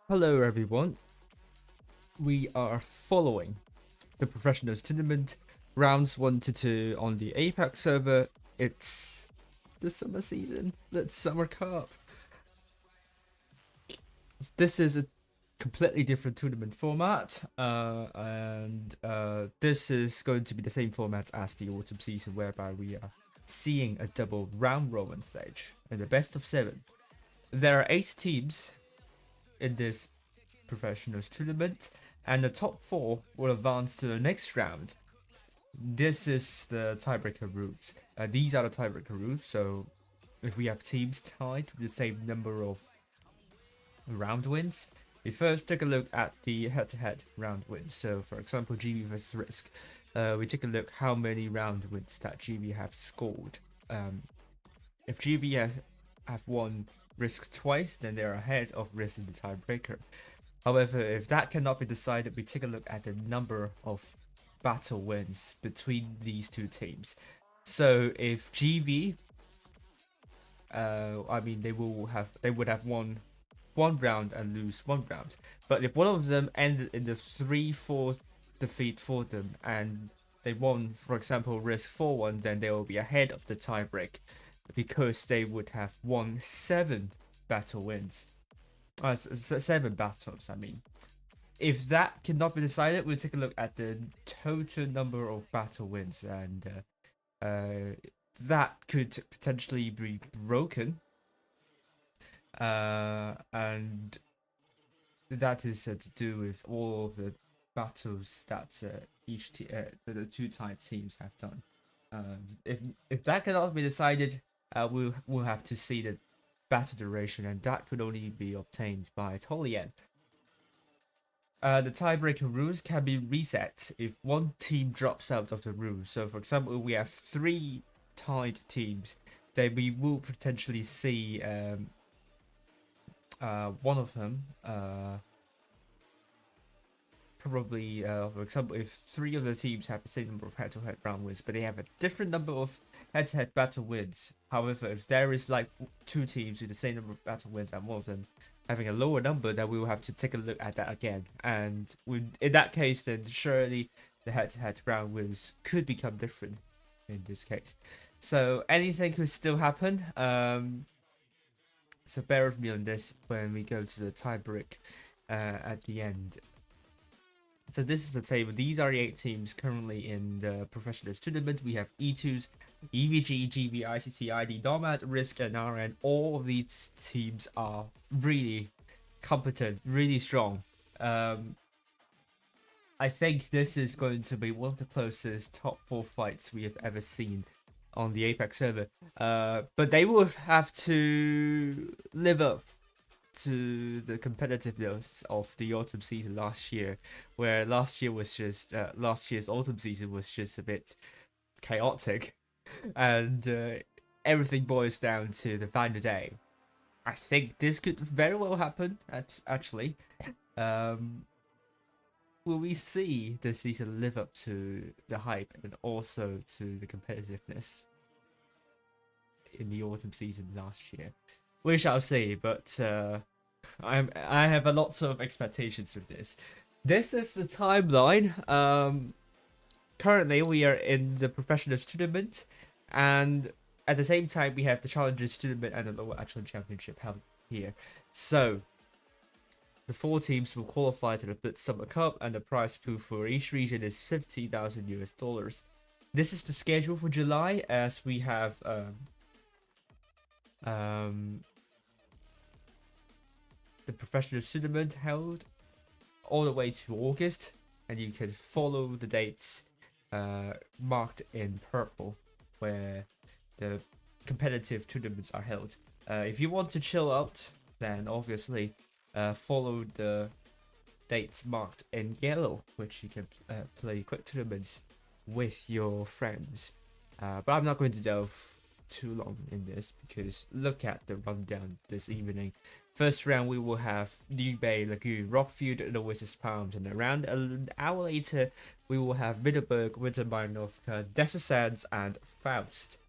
Hello everyone, we are following the Professionals Tournament rounds 1 to 2 on the APAC server. It's the summer season, the Summer Cup. This is a completely different tournament format, and this is going to be the same format as the autumn season, whereby we are seeing a double round robin stage in the best of 7. There are 8 teams in this Professionals tournament, and the top 4 will advance to the next round. This is the tiebreaker rules. These are the tiebreaker rules. So if we have teams tied with the same number of round wins, we first take a look at the head-to-head round wins. So for example, GB versus RISQ, we take a look how many round wins that GB have scored. If GB have won RISQ twice, then they're ahead of RISQ in the tiebreaker. However, if that cannot be decided, we take a look at the number of battle wins between these two teams. So if GV, they would have won one round and lose one round. But if one of them ended in the 3-4 defeat for them and they won, for example, RISQ 4-1, then they will be ahead of the tiebreak because they would have won 7 battle wins. 7 battles, I mean. If that cannot be decided, we'll take a look at the total number of battle wins, and that could potentially be broken. And that is to do with all of the battles that the two tied teams have done. If that cannot be decided, we'll have to see the battle duration, and that could only be obtained by Tolien. The tiebreaker rules can be reset if one team drops out of the rules. So for example, we have 3 tied teams, then we will potentially see one of them probably, for example, if 3 of the teams have the same number of head-to-head round wins, but they have a different number of head-to-head battle wins. However, if there is like 2 teams with the same number of battle wins and one of them having a lower number, then we will have to take a look at that again. And in that case, then surely the head-to-head round wins could become different in this case. So anything could still happen. So bear with me on this when we go to the tiebreak at the end. So this is the table. These are the 8 teams currently in the Professionals tournament. We have E2s, EVG, GB, ICC, ID, Nomad, RISQ, and RN. All of these teams are really competent, really strong. I think this is going to be one of the closest top 4 fights we have ever seen on the APAC server. But they will have to live up to the competitiveness of the autumn season last year, where last year's autumn season was just a bit chaotic, and everything boils down to the final day. I think this could very well happen. Actually, will we see this season live up to the hype and also to the competitiveness in the autumn season last year? We shall see, but I have a lot of expectations with this. This is the timeline. Currently, we are in the Professionals tournament, and at the same time, we have the Challengers tournament and the Lower Echelon Championship held here. So, the 4 teams will qualify to the Blitz Summer Cup, and the prize pool for each region is $50,000. This is the schedule for July, as we have the Professionals tournament held all the way to August, and you can follow the dates marked in purple where the competitive tournaments are held. If you want to chill out, then obviously follow the dates marked in yellow, which you can play quick tournaments with your friends. But I'm not going to delve too long in this because look at the rundown this evening. First round, we will have New Bay, Lagoon, Rockfield, the Wizards Palms, and around an hour later, we will have Middelburg, Wintermine, Northca, Desert Sands, and Faust.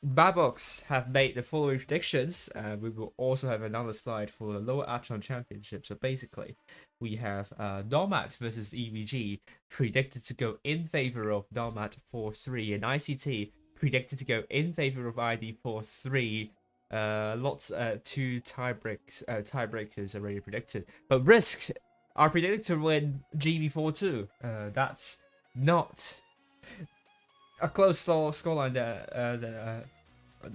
Babox have made the following predictions, and we will also have another slide for the lower echelon championship. So basically, we have Nomad versus EVG predicted to go in favor of Nomad 4-3, and ICT predicted to go in favor of ID 4-3. Two tiebreakers already predicted, but RISQ are predicted to win GB 4-2. That's not a close scoreline there.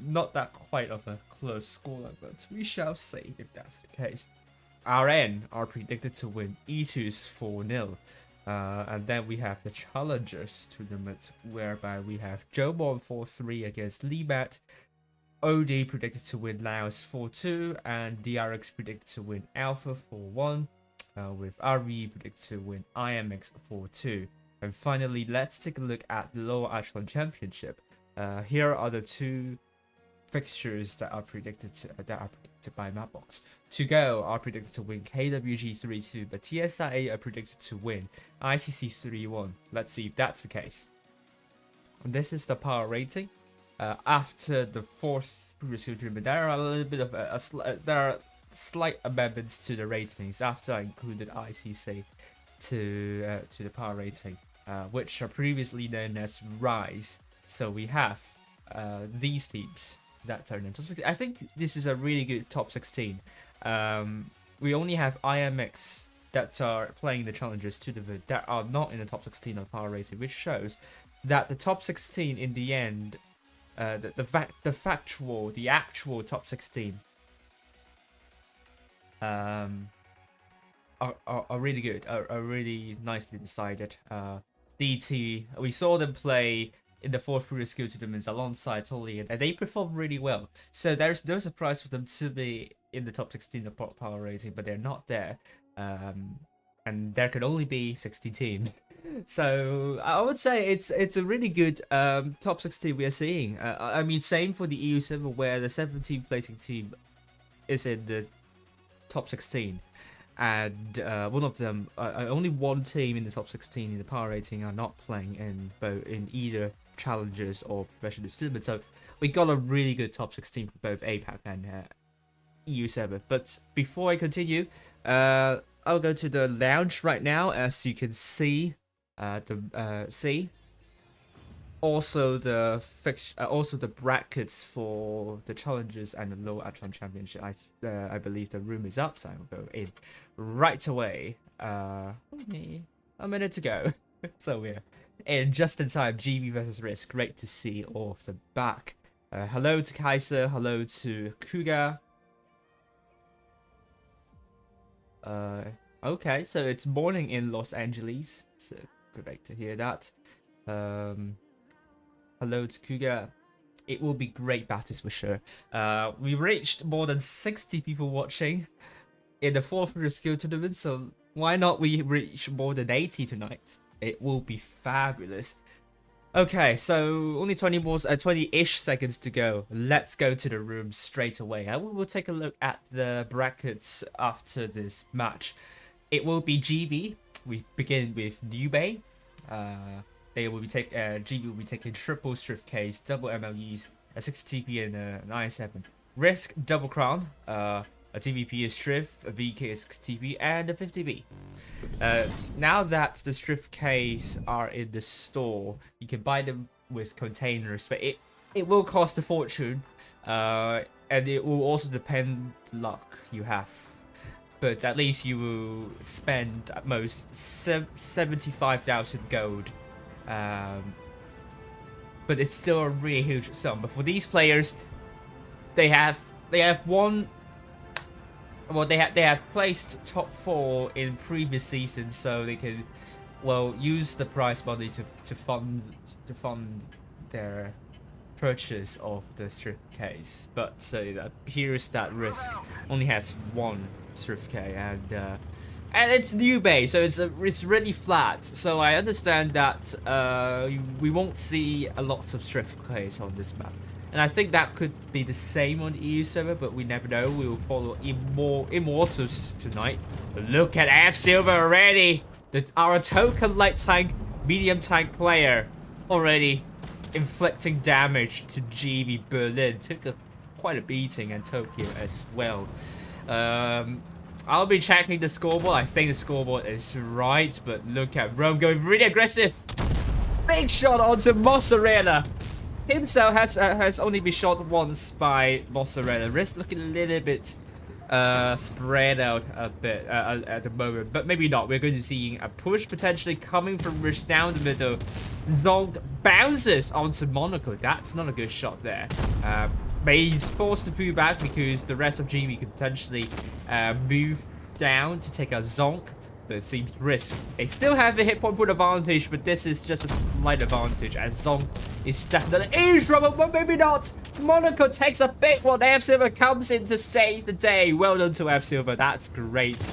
Not that quite of a close scoreline, but we shall see if that's the case. RN are predicted to win E2's 4-0. And then we have the Challengers tournament, whereby we have Jomon 4-3 against Libat. OD predicted to win Laos 4-2, and DRX predicted to win Alpha 4-1, with RV predicted to win IMX 4-2. And finally, let's take a look at the lower echelon championship. Here are the two fixtures that are predicted by Mapbox. To go are predicted to win KWG 3-2, but TSIA are predicted to win ICC 3-1. Let's see if that's the case. And this is the power rating. After the fourth previous tournament, there are a little bit of there are slight amendments to the ratings after I included ICC to the power rating, which are previously known as RISE. So we have these teams that are in top 16. I think this is a really good top 16. We only have IMX that are playing the challengers tournament that are not in the top 16 of power rating, which shows that the top 16 in the end, the actual top 16 are really good, are really nicely decided. DT, we saw them play in the fourth previous skill tournaments alongside Tolly, and they performed really well. So there's no surprise for them to be in the top 16 of power rating, but they're not there. And there can only be 60 teams. So I would say it's a really good top 16 we are seeing. I mean, same for the EU server, where the 17th placing team is in the top 16. And one of them, only one team in the top 16 in the power rating are not playing in either challengers or professional tournament. So we got a really good top 16 for both APAC and EU server. But before I continue, I'll go to the lounge right now. As you can see, also the brackets for the challenges and the low echelon championship. I believe the room is up, so I'll go in right away. Only a minute to go. So we're in just in time. GB versus RISQ. Great to see all of them back. Hello to Kaiser. Hello to Kuga. Okay, so it's morning in Los Angeles. So great to hear that. Hello to Kuga. It will be great battles for sure. We reached more than 60 people watching in the fourth skill tournament, so why not we reach more than 80 tonight? It will be fabulous. Okay, so only 20-ish seconds to go. Let's go to the room straight away. And we will take a look at the brackets after this match. It will be GB. We begin with New Bay. They will be GB will be taking triple Strift Ks, double MLEs, a 60 TP and an I7. RISQ double crown. A TVP is Strift, a VK is TP, and a 50B. Now that the Strift Ks are in the store, you can buy them with containers, but it will cost a fortune, and it will also depend luck you have. But at least you will spend at most 75,000 gold. But it's still a really huge sum. But for these players, they have won. Well, they have placed top 4 in previous seasons, so they can, well, use the prize money to fund their purchase of the Strift Ks. But so it appears that RISQ only has one Strift K, and it's New Bay, so it's really flat. So I understand that we won't see a lot of Strift Ks on this map. And I think that could be the same on the EU server, but we never know. We will follow Immortals tonight. But look at F Silver already. Our token light tank, medium tank player already inflicting damage to GB. Berlin took quite a beating, and Tokyo as well. I'll be checking the scoreboard. I think the scoreboard is right, but look at Rome going really aggressive. Big shot onto Mozzarella. Himself has only been shot once by Mozzarella. Wrist looking a little bit spread out a bit at the moment, but maybe not. We're going to see a push potentially coming from Rich down the middle. Zonk bounces onto Monaco. That's not a good shot there. But he's forced to pull back because the rest of GB could potentially move down to take out Zonk. But it seems RISQ. They still have a hit point advantage, but this is just a slight advantage as Zonk is stuck in the trouble, but maybe not. Monaco takes a big one. F-Silver comes in to save the day. Well done to F-Silver. That's great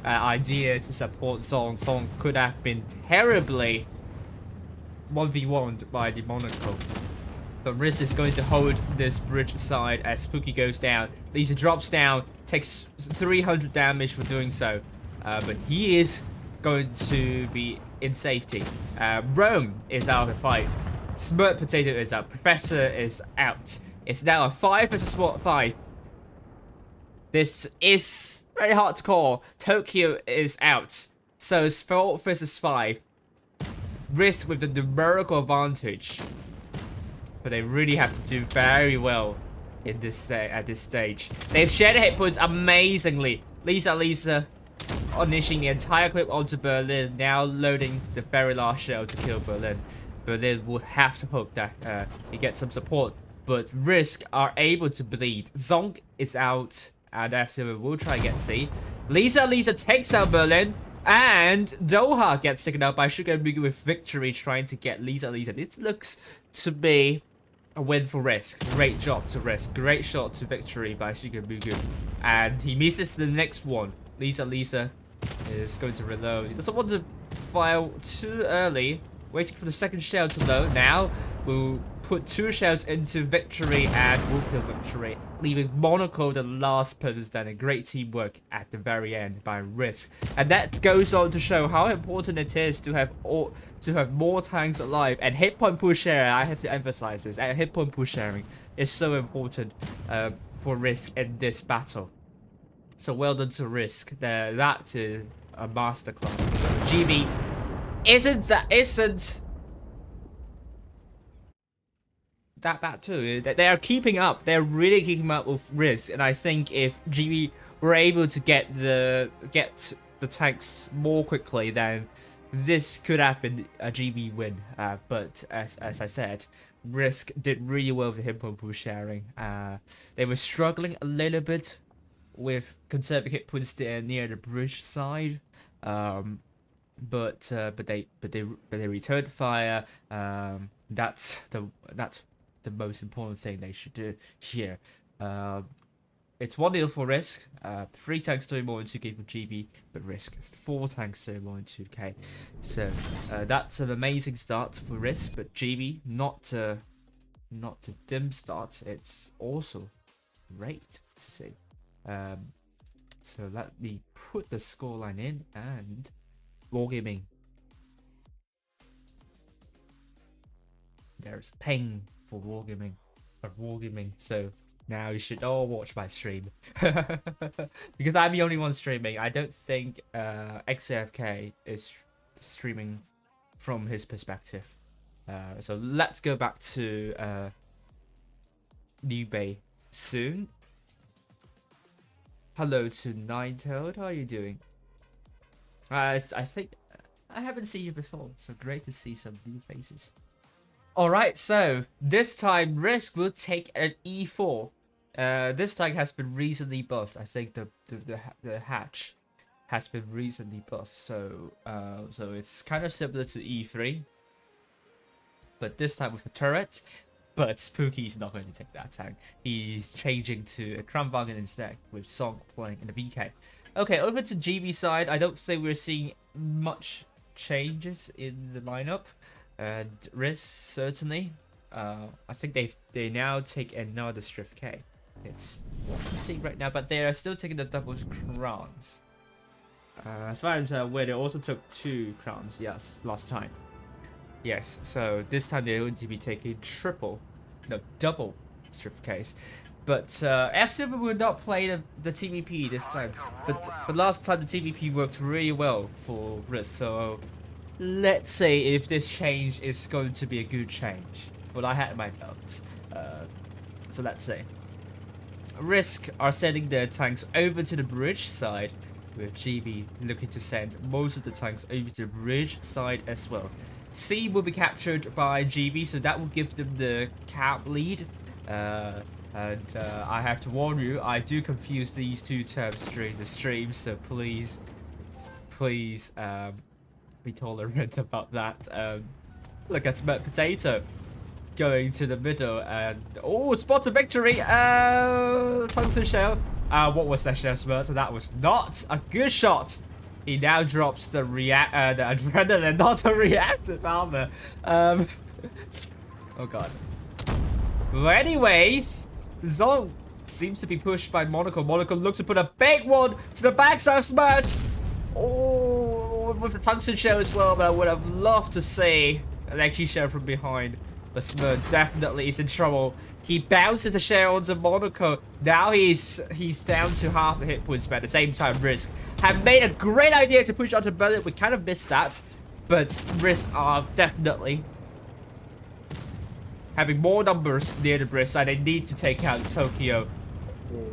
idea to support Zonk. Zonk could have been terribly 1v1'd by the Monaco. But RISQ is going to hold this bridge side as Spooky goes down. Lisa drops down, takes 300 damage for doing so. But he is going to be in safety. Rome is out of the fight. Smurt Potato is out. Professor is out. It's now a 5 versus 5. This is very hard to call. Tokyo is out. So it's 4 versus 5. RISQ with the numerical advantage. But they really have to do very well in this at this stage. They've shared hit points amazingly. Lisa unleashing the entire clip onto Berlin, now loading the very last shell to kill Berlin. Berlin would have to hope that he gets some support, but RISQ are able to bleed. Zonk is out, and F-Silver will try and get C. Lisa takes out Berlin, and Doha gets taken out by Sugar Mugu with victory, trying to get Lisa. It looks to be a win for RISQ. Great job to RISQ. Great shot to victory by Sugar Mugu, and he misses the next one. Lisa is going to reload. He doesn't want to fire too early. Waiting for the second shell to load. Now we'll put 2 shells into victory and we'll kill victory, leaving Monaco the last person standing. Great teamwork at the very end by RISQ, and that goes on to show how important it is to have more tanks alive. And hit point push sharing, I have to emphasize this. And hit point push sharing is so important for RISQ in this battle. So well done to RISQ. That is a masterclass. GB isn't that bad too. They are keeping up. They're really keeping up with RISQ. And I think if GB were able to get the tanks more quickly, then this could have been a GB win. But as I said, RISQ did really well with the hit point push sharing. They were struggling a little bit with conserving hit points near the bridge side, but they returned fire. That's the most important thing they should do here. It's 1-0 for RISQ. 3 tanks doing more in 2k for GB, but RISQ 4 tanks doing more in 2k. So that's an amazing start for RISQ, but GB not a dim start. It's also great to see. So let me put the scoreline in and Wargaming. There's ping for Wargaming. So now you should all watch my stream. Because I'm the only one streaming. I don't think XAFK is streaming from his perspective. So let's go back to New Bay soon. Hello to Ninetoad, how are you doing? I think I haven't seen you before, so great to see some new faces. Alright, so this time RISQ will take an E4. This tank has been recently buffed. I think the hatch has been recently buffed, so it's kind of similar to E3, but this time with a turret. But Spooky's not going to take that tank. He's changing to a Kramwagen instead, with Song playing in the BK. Okay, over to GB side. I don't think we're seeing much changes in the lineup. And RISQ certainly. I think they now take another Striff K. It's what I'm seeing right now, but they are still taking the double crowns. As far as where they also took 2 crowns, yes, last time. Yes, so this time they're going to be taking double strip case. But F Silver will not play the TVP this time. But last time the TVP worked really well for RISQ. So let's say if this change is going to be a good change. But I had my doubts. So let's say RISQ are sending their tanks over to the bridge side, with GB looking to send most of the tanks over to the bridge side as well. C will be captured by GB, so that will give them the cap lead. I have to warn you, I do confuse these two terms during the stream, so please be tolerant about that. Look at Smart Potato going to the middle and spot a victory. Tungsten shell. What was that shell, Smart? So that was not a good shot. He now drops the the adrenaline, not a reactive armor. Oh god. Well, anyways, Zong seems to be pushed by Monaco. Monaco looks to put a big one to the backside of Smart. Oh, with the tungsten shell as well, but I would have loved to see an XG shell from behind. But Smart definitely is in trouble. He bounces the shell onto Monaco. Now he's down to half the hit points, but at the same time, RISQ have made a great idea to push onto Berlin. We kind of missed that, but RISQ are definitely having more numbers near the bridge side. They need to take out Tokyo.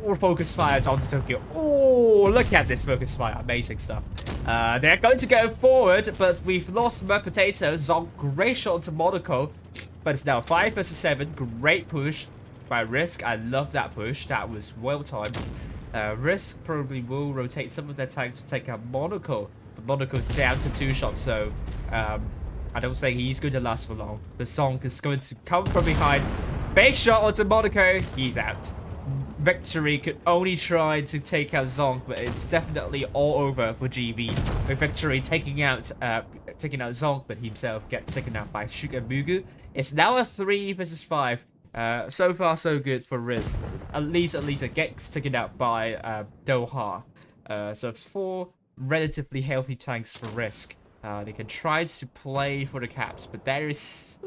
Or focus fires onto Tokyo. Oh, look at this focus fire. Amazing stuff. They're going to go forward, but we've lost Smart Potato. Zong, great shot to Monaco. But it's now 5 versus 7. Great push by RISQ. I love that push. That was well timed. RISQ probably will rotate some of their tanks to take out Monaco. But Monaco's down to 2 shots, so I don't think he's going to last for long. The Zong is going to come from behind. Big shot onto Monaco. He's out. Victory could only try to take out Zong, but it's definitely all over for GB. With Victory taking out Zong, but himself gets taken out by Sugar Mugu. It's now a 3 versus 5. So far, so good for RISQ. At least it gets taken out by Doha. So it's 4 relatively healthy tanks for RISQ. They can try to play for the caps, but there is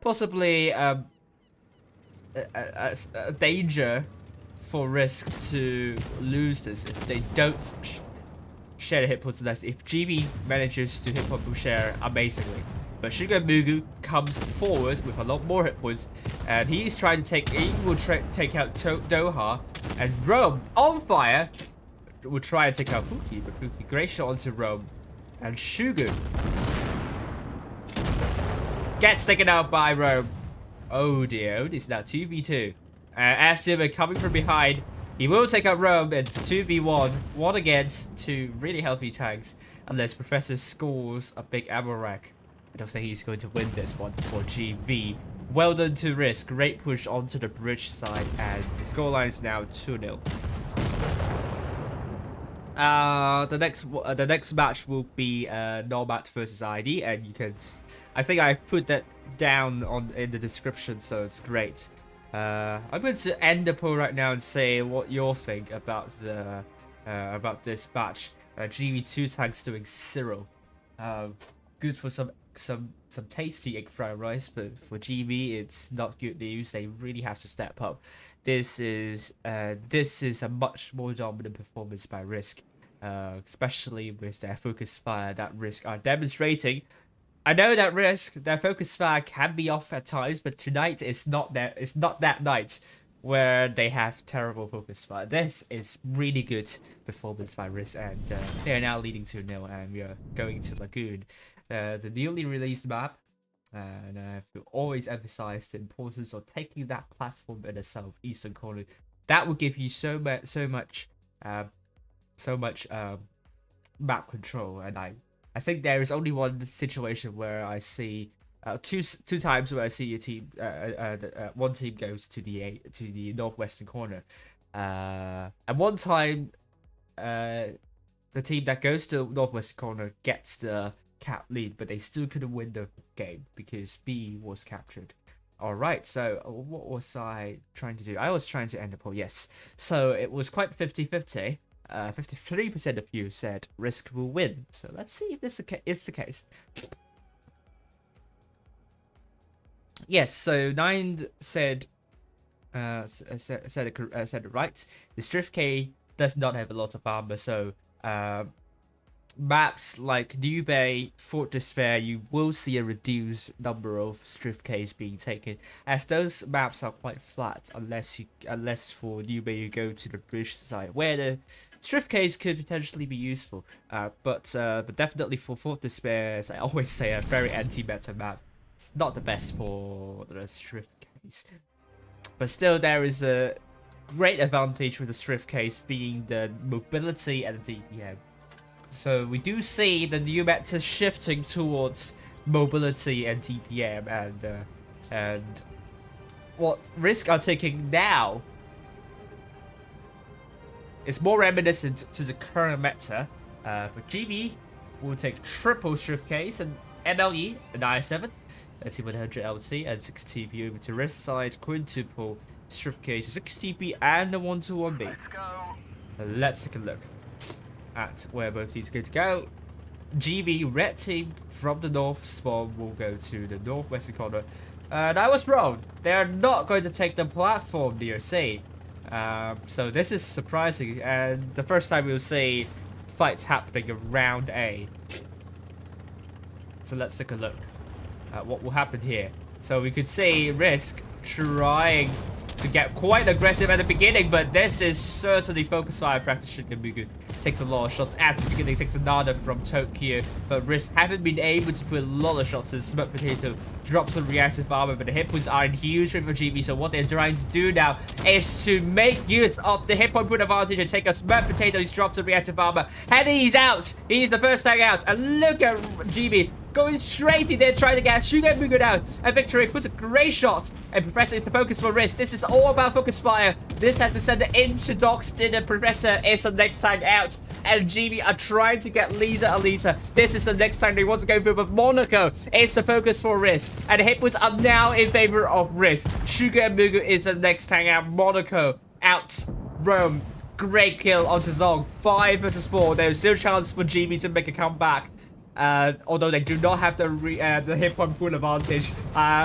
possibly a danger for RISQ to lose this if they don't share the hit points less. If GB manages to hit point share amazingly, but Sugar Mugu comes forward with a lot more hit points, and he's trying to take take out Doha, and Rome on fire will try and take out Pookie, but Pookie great shot onto Rome, and Sugar gets taken out by Rome. Oh dear, it's now 2v2. F Silver coming from behind. He will take out Rome, and it's 2v1. 1 against 2 really healthy tanks. Unless Professor scores a big ammo rack. I don't think he's going to win this one for GB. Well done to RISQ. Great push onto the bridge side, and the scoreline is now 2-0. The next match will be Nomad versus ID, and you can. I think I put that down in the description, so it's great. I'm going to end the poll right now and say what you all think about this match. GB2 tanks doing 0. Good for some tasty egg fried rice, but for GB it's not good news. They really have to step up. This is a much more dominant performance by RISQ, especially with their focus fire that RISQ are demonstrating. I know that RISQ, their focus fire can be off at times, but tonight is not that night where they have terrible focus fire. This is really good performance by RISQ, and they are now leading 2-0, and we are going to Lagoon, the newly released map. And I have to always emphasize the importance of taking that platform in the southeastern corner. That will give you so much map control, and I think there is only one situation where I see two times where I see a team one team goes to the northwestern corner, and one time the team that goes to the northwestern corner gets the cap lead, but they still couldn't win the game because B was captured. Alright, so what was I trying to do? I was trying to end the poll, yes. So it was quite 50-50. 53% of you said RISQ will win. So let's see if this is the case. Yes, so Nine said said it right. The Strift K does not have a lot of armor, so maps like New Bay, Fort Despair, you will see a reduced number of Strift Ks being taken, as those maps are quite flat, unless for New Bay you go to the British side, where the Strift Ks could potentially be useful. But definitely for Fort Despair, as I always say, a very anti-meta map. It's not the best for the Strift Ks. But still, there is a great advantage with the Strift case being the mobility and the DPM. So we do see the new meta shifting towards mobility and DPM, and what RISQ are taking now is more reminiscent to the current meta. But GB will take triple Strift case and MLE and i7. 100 LT and 6 TP over to rest side, quintuple Strift case, 6 TP and a 1-1B. Let's take a look at where both these are going to go. GB red team from the north spawn will go to the northwestern corner. And I was wrong. They are not going to take the platform near C. So this is surprising, and the first time we'll see fights happening around A. So let's take a look at what will happen here. So we could see RISQ trying to get quite aggressive at the beginning, but this is certainly focus fire practice. Shigemugu takes a lot of shots at the beginning, takes another from Tokyo, but RISQ haven't been able to put a lot of shots in. Smoke Potato drops some reactive armor, but the hit points are in huge for GB, so what they're trying to do now is to make use of the hit point advantage and take a Smoke Potato. He's dropped some reactive armor, and he's out. He's the first tag out, and look at GB going straight in there, trying to get Shigemugu out. And Victory puts a great shot. And Professor is the focus for RISQ. This is all about focus fire. This has to send the into Docks. The Professor is the next time out. And GB are trying to get Alisa. This is the next time they want to go through. But Monaco is the focus for RISQ. And the hit points are now in favor of RISQ. Shigemugu is the next time out. Monaco out. Rome. Great kill onto Zong. 5 versus 4. There's still chance for GB to make a comeback. Although they do not have the hit point pool advantage,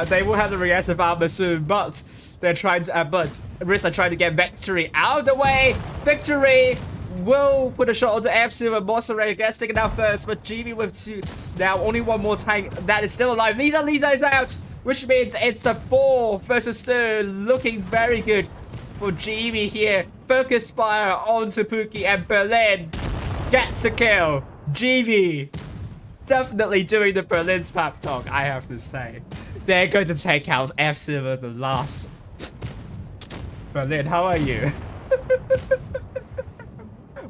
they will have the reactive armor soon. But they're trying to, but RISQ are trying to get Victory out of the way. Victory will put a shot onto F-Silver. Monstercat gets taken out first, but GB with 2 now. Only one more tank that is still alive. Lisa is out, which means it's the 4 versus 2, looking very good for GB here. Focus fire onto Pookie, and Berlin gets the kill. GB definitely doing the Berlin's pep talk, I have to say. They're going to take out F-Silver the last. Berlin, how are you?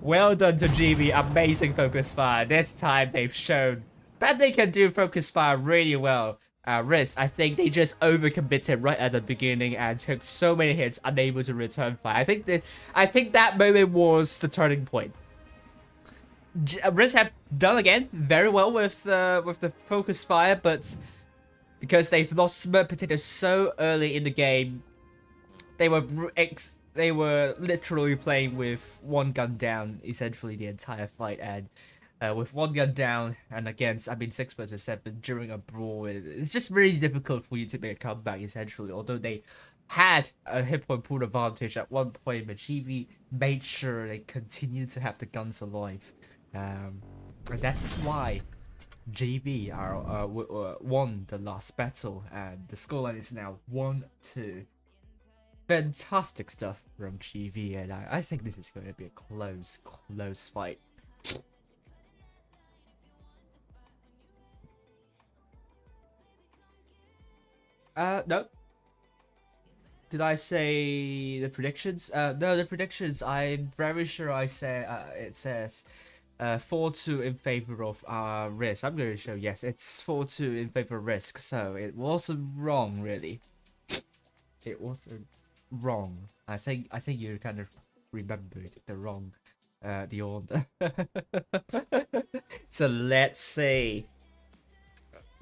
Well done to GB, amazing focus fire. This time they've shown that they can do focus fire really well. RISQ, I think they just overcommitted right at the beginning and took so many hits, unable to return fire. I think that moment was the turning point. RISQ have done again very well with the focus fire, but because they've lost Smoke Potato so early in the game, they were literally playing with one gun down essentially the entire fight, and with one gun down and against 6 versus 7 during a brawl, it's just really difficult for you to make a comeback essentially. Although they had a hit point pool advantage at one point, but GB made sure they continued to have the guns alive. And that is why GB won the last battle, and the scoreline is now 1-2. Fantastic stuff from GB, and I think this is going to be a close fight. No. Did I say the predictions? No, the predictions, I'm very sure I said, it says 4-2 in favor of RISQ. I'm going to show, yes, it's 4-2 in favor of RISQ, so it wasn't wrong, really. It wasn't wrong. I think you kind of remembered the order. So let's see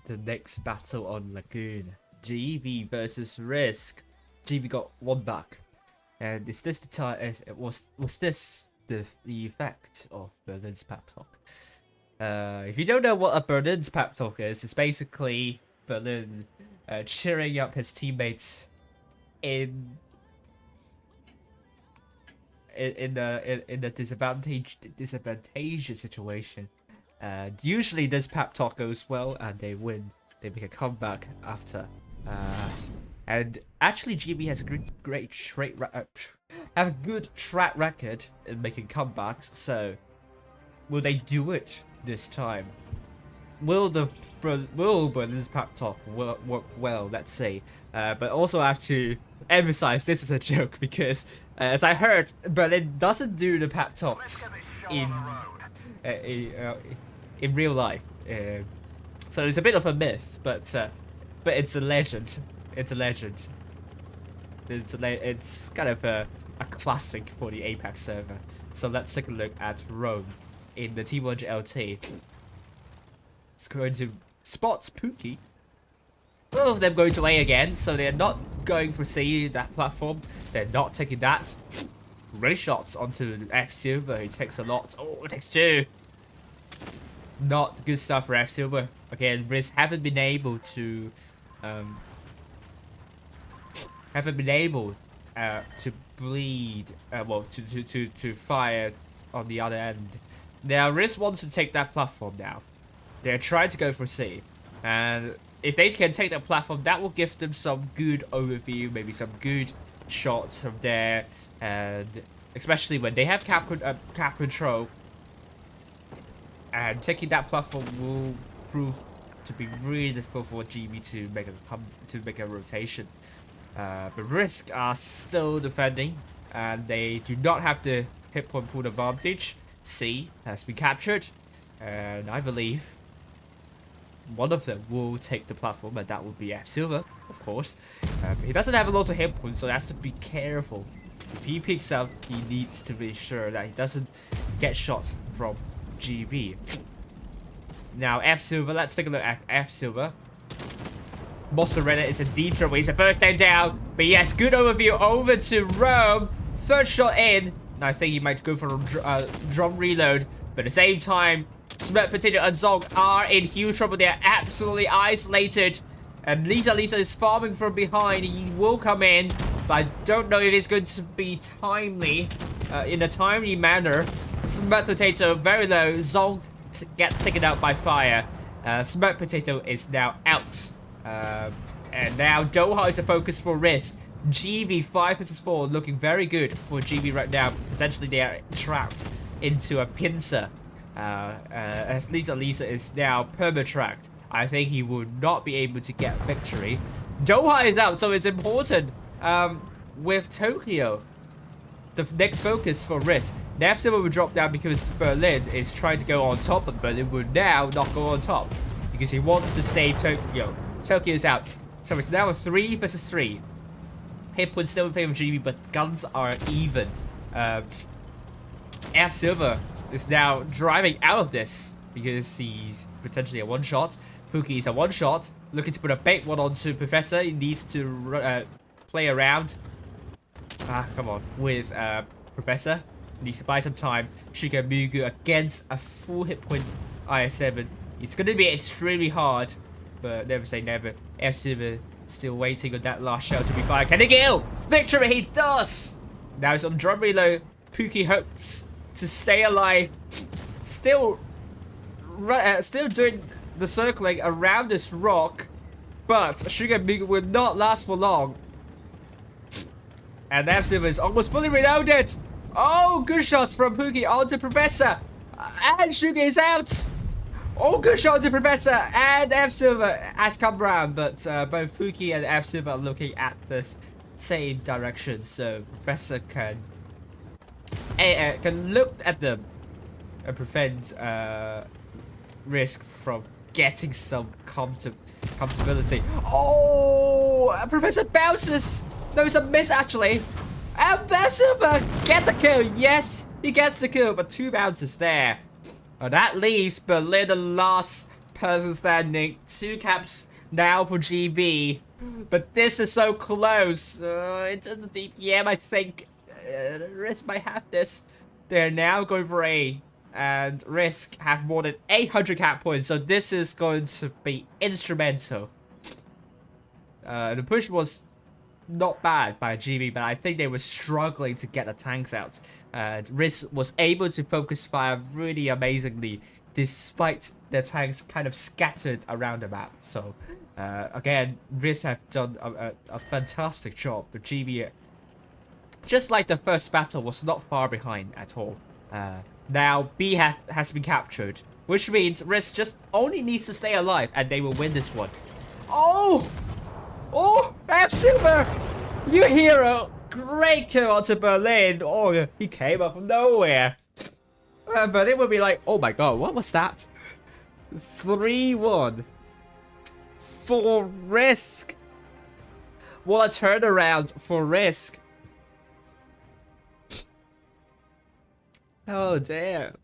the next battle on Lagoon. GB versus RISQ. GB got one back, and is this the time? Was this the effect of Berlin's pep talk? If you don't know what a Berlin's pep talk is, it's basically Berlin cheering up his teammates in the disadvantageous situation. And usually this pep talk goes well and they win. They make a comeback after. And actually GB has a great have a good track record in making comebacks. So will they do it this time? Will Berlin's pep talk work well? Let's say. But also I have to emphasize this is a joke because as I heard, Berlin doesn't do the pep talks in real life. So it's a bit of a myth, but it's a legend. It's a legend. It's kind of a classic for the APAC server. So let's take a look at Rome in the T1 LT. It's going to spot Pookie. Both of them going to A again, so they're not going for C, that platform. They're not taking that. Great shots onto F Silver. He takes a lot. Oh, it takes 2. Not good stuff for F Silver. Again, RISQ haven't been able to bleed. Well, to fire on the other end. Now RISQ wants to take that platform now. They're trying to go for C, and if they can take that platform, that will give them some good overview, maybe some good shots from there, and especially when they have cap control. And taking that platform will prove to be really difficult for GB to make a rotation. But RISQ are still defending, and they do not have the hit point pool advantage. C has been captured, and I believe one of them will take the platform, and that will be F Silver, of course. He doesn't have a lot of hit points, so he has to be careful. If he picks up, he needs to be sure that he doesn't get shot from GB. Now F Silver, let's take a look at F Silver. Monstercat is in deep trouble. He's the first time down, but yes, good overview over to Rome. Third shot in. Now I think he might go for a drum reload, but at the same time, Smirk Potato and Zong are in huge trouble. They're absolutely isolated. And Lisa is farming from behind. He will come in, but I don't know if it's going to be timely, in a timely manner. Smirk Potato very low. Zong gets taken out by fire. Smirk Potato is now out. And now Doha is the focus for RISQ. GB 5 vs 4 looking very good for GB right now. Potentially they are trapped into a pincer. As Lisa is now perma-tracked. I think he will not be able to get victory. Doha is out, so it's important with Tokyo. The next focus for RISQ. F Silver will drop down because Berlin is trying to go on top, but Berlin will now not go on top because he wants to save Tokyo. Tokyo is out. So it's now a 3 vs 3. Hit point still in favor of GB, but guns are even. F Silver is now driving out of this because he's potentially a one-shot. Pookie is a one-shot. Looking to put a bait one onto Professor. He needs to play around. Come on. With Professor. Needs to buy some time. Shigemugu against a full hit point IS-7. It's going to be extremely hard, but never say never. F Silver still waiting on that last shell to be fired. Can he kill? Victory! He does! Now he's on drum reload. Pookie hopes to stay alive. Still doing the circling around this rock, but Shigemugu will not last for long. And F Silver is almost fully reloaded. Oh, good shots from Pookie onto Professor. And Suga is out. Oh, good shot to Professor. And F Silver has come round, but both Pookie and F Silver are looking at the same direction, so Professor can look at them and prevent RISQ from getting some comfortability. Oh, Professor bounces. No, it's a miss actually. And F Silver get the kill. Yes, he gets the kill, but 2 bounces there. That leaves Berlin the last person standing. 2 caps now for GB. But this is so close. In terms of DPM, I think RISQ might have this. They're now going for A. And RISQ have more than 800 cap points. So this is going to be instrumental The push was not bad by GB, but I think they were struggling to get the tanks out. RISQ was able to focus fire really amazingly, despite their tanks kind of scattered around the map. So, again, RISQ have done a fantastic job, but GB, just like the first battle, was not far behind at all. Now, B has been captured, which means RISQ just only needs to stay alive, and they will win this one. Oh! Oh! F Silver! You hero! Great kill onto Berlin! Oh, he came up from nowhere. But it would be like, oh my god, what was that? 3-1 for RISQ. What a turnaround for RISQ. Oh damn.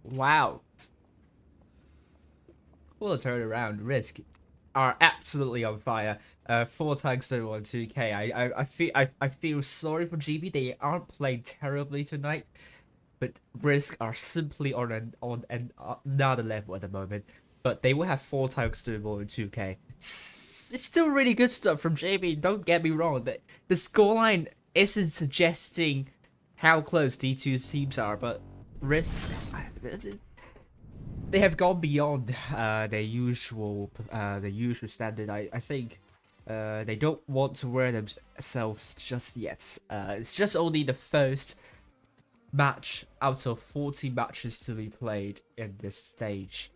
Wow. What a turnaround. RISQ are absolutely on fire. 4 tanks to 2K. I feel sorry for GB. They aren't playing terribly tonight, but RISQ are simply on another level at the moment. But they will have 4 tanks to 2K. It's still really good stuff from JB. Don't get me wrong. The scoreline isn't suggesting how close D2's teams are, but RISQ, they have gone beyond their usual standard. I think they don't want to wear themselves just yet. It's just only the first match out of 40 matches to be played in this stage.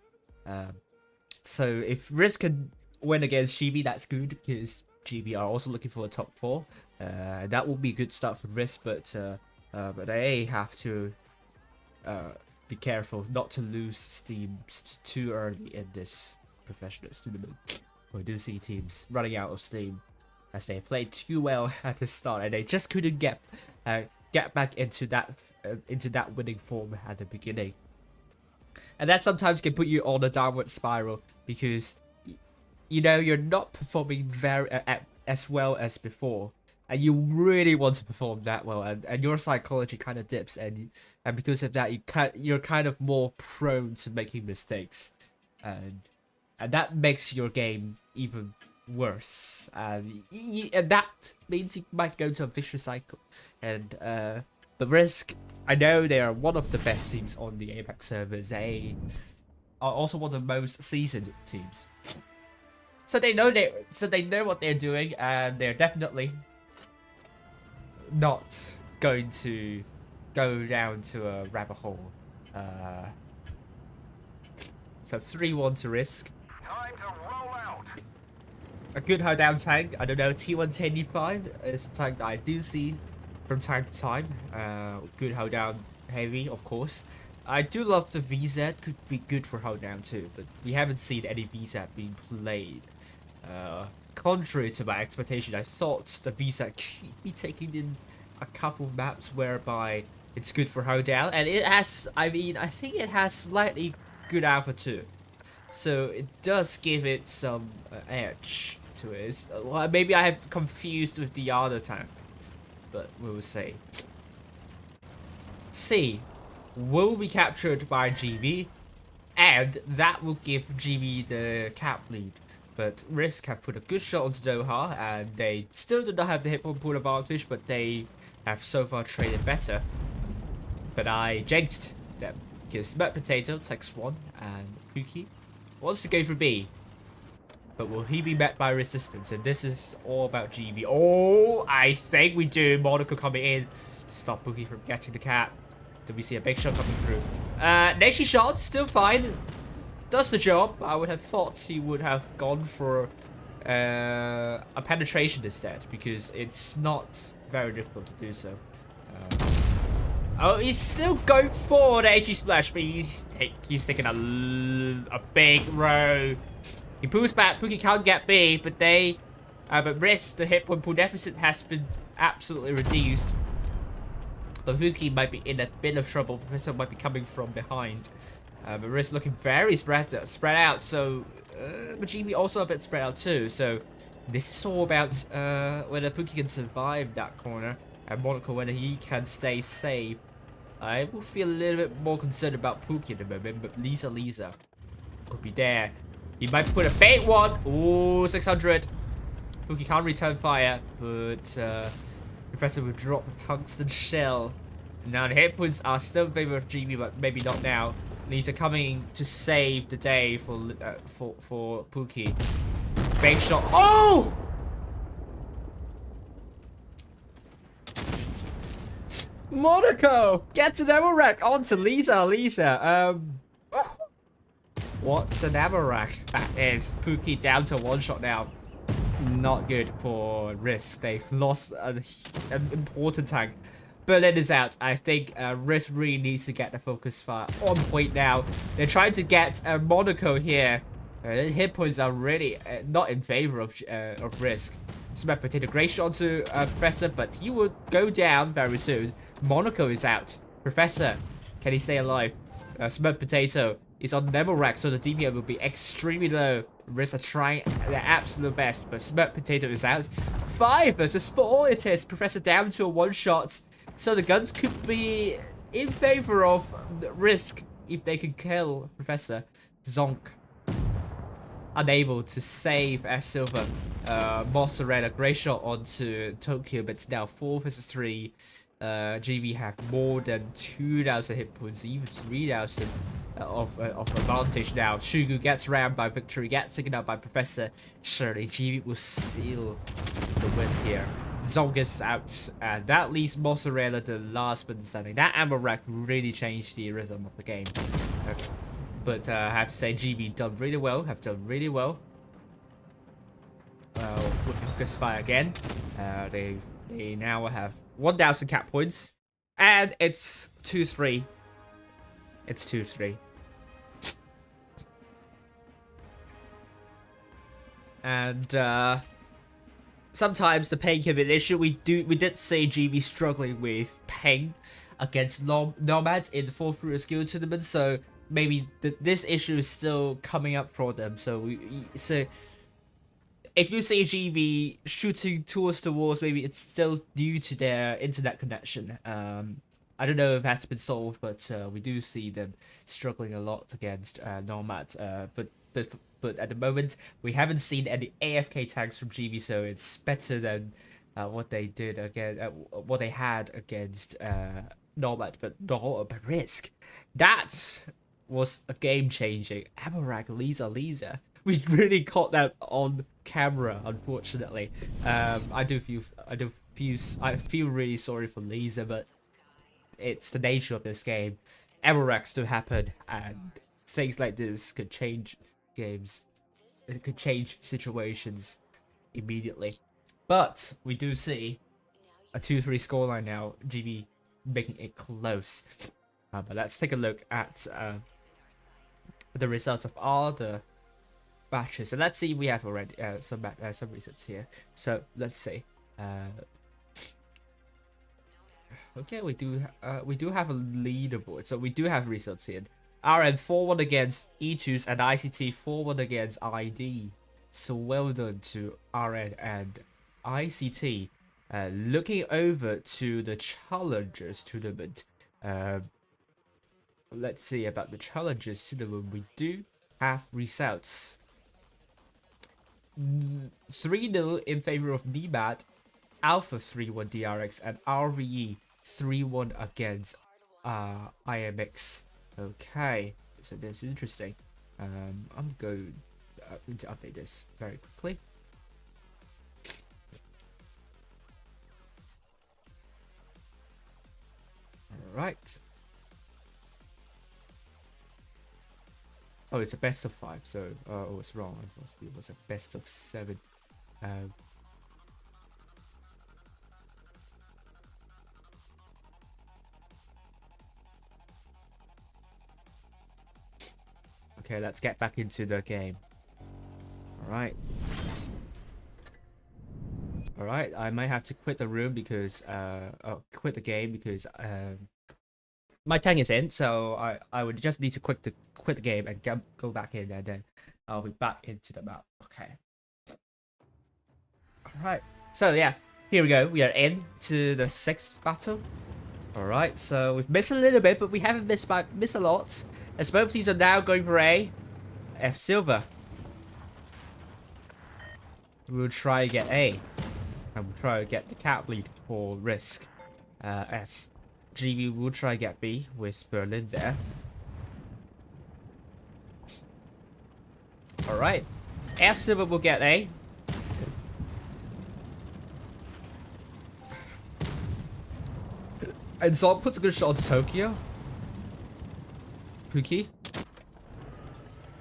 So if RISQ can win against GB, that's good, because GB are also looking for a top 4. That will be good stuff for RISQ, but they have to be careful not to lose steam too early in this professional tournament. We do see teams running out of steam as they played too well at the start, and they just couldn't get back into that winning form at the beginning. And that sometimes can put you on a downward spiral, because you know you're not performing as well as before, and you really want to perform that well, and your psychology kind of dips, and because of that you're kind of more prone to making mistakes, and that makes your game even worse, and that means you might go to a vicious cycle. And but RISQ, I know they are one of the best teams on the APAC servers. They are also one of the most seasoned teams, so they know what they're doing, and they're definitely not going to go down to a rabbit hole. So 3-1 to RISQ. Time to roll out. A good hold down tank. I don't know, T110E5 is a tank that I do see from time to time. Good hold down heavy, of course. I do love the VZ, could be good for hold down too, but we haven't seen any VZ being played. Contrary to my expectation, I thought the VZ could be taking in a couple of maps whereby it's good for hold down, and it has, I think it has slightly good alpha too. So it does give it some edge to it. Well, maybe I have confused with the other tank, but we will see. C will be captured by GB, and that will give GB the cap lead. But RISQ have put a good shot onto Doha, and they still do not have the hit point pool advantage, but they have so far traded better. But I jinxed them, because Mert Potato takes 1, and Pookie wants to go for B. But will he be met by resistance? And this is all about GB. Oh, I think we do. Monaco coming in to stop Pookie from getting the cap. Do we see a big shot coming through? Nation shot, still fine. Does the job. I would have thought he would have gone for a penetration instead, because it's not very difficult to do so. Oh, he's still going for the HE splash, but he's taking a big row. He pulls back. Pookie can't get B, but but RISQ, the hit point pool deficit has been absolutely reduced. But Pookie might be in a bit of trouble. Professor might be coming from behind. But RISQ looking very spread out. So, but GB also a bit spread out too. So, this is all about whether Pookie can survive that corner, and Monaco whether he can stay safe. I will feel a little bit more concerned about Pookie at the moment, but Lisa could be there He might put a bait one. Ooh, 600. Pookie can't return fire, but Professor will drop the tungsten shell. Now the hit points are still in favor of GB, but maybe not now. These are coming to save the day for Pookie. Base shot. Oh! Monaco! Get to the Amarak! On to Lisa. What's an Amarak? That is Pookie down to one shot now. Not good for RISQ. They've lost an important tank. Berlin is out. I think RISQ really needs to get the focus fire on point now. They're trying to get Monaco here. Hit points are really not in favor of RISQ. Smack Potato, great shot to Professor, but he will go down very soon. Monaco is out. Professor, can he stay alive? Smart Potato is on the level rack, so the DPM will be extremely low. RISQ are trying their absolute best, but Smart Potato is out. 5 versus 4 it is. Professor down to a one-shot. So the guns could be in favor of RISQ if they can kill Professor. Zonk unable to save as Silver. Mozzarella, great shot onto Tokyo, but it's now 4 versus 3. GB have more than 2,000 hit points, even 3,000 of advantage now. Shugu gets rammed by Victory, gets taken out by Professor. Surely GB will seal the win here. Zong is out, and that leaves Mozzarella the last one standing. That ammo rack really changed the rhythm of the game. Okay. But I have to say, GB done really well, have done really well. With focus fire again. They now have 1,000 cap points, and it's 2-3. It's 2-3. And sometimes the ping can be an issue. We did see GB struggling with ping against Nomad in the 4th Root Skill tournament, so maybe this issue is still coming up for them. So if you see GB shooting towards the walls, maybe it's still due to their internet connection. I don't know if that's been solved, but we do see them struggling a lot against Nomad. But at the moment, we haven't seen any AFK tags from GB, so it's better than what they did again, what they had against Nomad. But RISQ, that was a game-changing. Amarak, Lisa. We really caught that on camera, unfortunately. I feel really sorry for Lisa, but it's the nature of this game. Amaraks do happen, and things like this could change games. It could change situations immediately. But we do see a 2-3 scoreline now. GB making it close. But let's take a look at the results of all the batches, and let's see if we have already some results here. So let's see. Okay, we do have a leaderboard, so we do have results here. RN 4-1 against E2s and ICT 4-1 against ID. So well done to RN and ICT. Looking over to the Challengers tournament. Let's see about the Challengers tournament. We do have results. 3-0 in favor of NEMAD, Alpha 3-1 DRX, and RVE 3-1 against IMX. Okay, so that's interesting. I'm going to update this very quickly. All right. Oh, it's a best of 5, so oh, it's wrong. It was a best of 7. Okay, let's get back into the game. All right, I might have to quit the room because quit the game because my tank is in, so I would just need to quit the game and go back in, and then I'll be back into the map. Okay. All right. So yeah, here we go. We are into the 6th battle. All right. So we've missed a little bit, but we haven't missed a lot. As both teams are now going for A. F Silver we'll try to get A. And we'll try to get the cap lead for RISQ. As GB will try to get B with Berlin there. Alright. F Silver will get A. And Zon puts a good shot onto Tokyo. Pookie.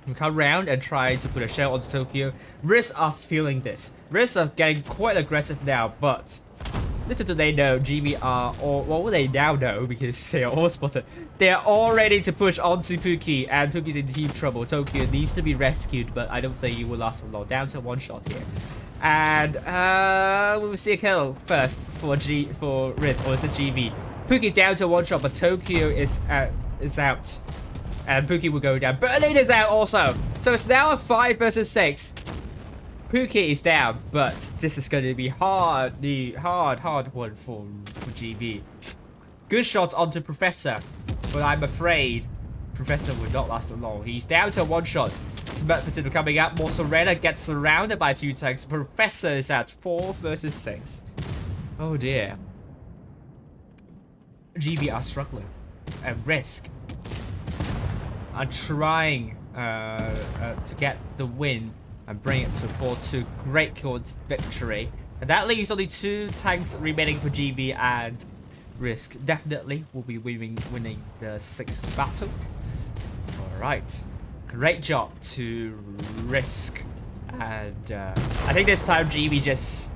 We come round and try to put a shell onto Tokyo. RISQ are feeling this. RISQ are getting quite aggressive now, but little do they know, GB are, or what will they now know because they are all spotted. They are all ready to push onto Pookie, and Pookie's in deep trouble. Tokyo needs to be rescued, but I don't think it will last long. Down to one shot here. And we will see a kill first for RISQ, or is it GB? Pookie down to one shot, but Tokyo is out. And Pookie will go down. Berlin is out also. So it's now a 5 versus 6. Pookie is down, but this is going to be hard one for GB. Good shot onto Professor, but I'm afraid Professor will not last long. He's down to one shot. Smart Potato coming up. Mozzarella gets surrounded by 2 tanks. Professor is at 4 versus 6. Oh dear. GB are struggling. And RISQ are trying to get the win and bring it to 4-2. Great chord victory. And that leaves only 2 tanks remaining for GB, and RISQ definitely will be winning the 6th battle. Alright. Great job to RISQ. And I think this time GB just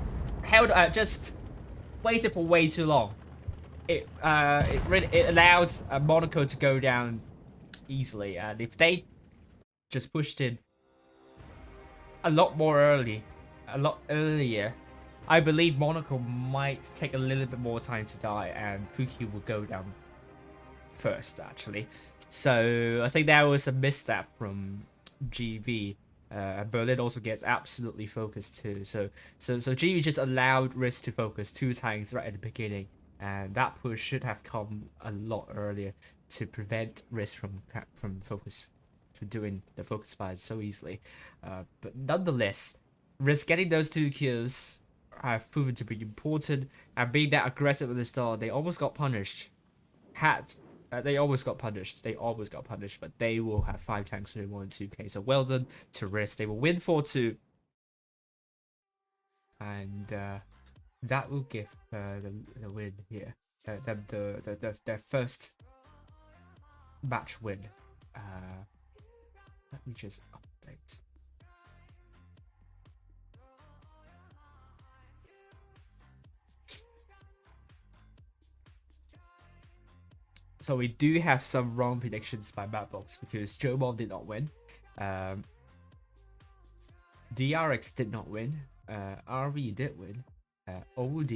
just waited for way too long. It allowed Monaco to go down easily, and if they just pushed in a lot earlier, I believe Monaco might take a little bit more time to die, and Pookie will go down first actually. So I think that was a misstep from GB. Berlin also gets absolutely focused too. So GB just allowed RISQ to focus 2 tanks right at the beginning. And that push should have come a lot earlier to prevent RISQ from doing the focus fires so easily. But nonetheless, RISQ getting those 2 kills have proven to be important. And being that aggressive at the start, they almost got punished. They almost got punished. But they will have 5 tanks in 1 and 2K. So well done to RISQ. They will win 4-2. And that will give the win here. Their first match win. Let me just update. So we do have some wrong predictions by Mapbox because Jomon did not win. DRX did not win. RV did win. OD,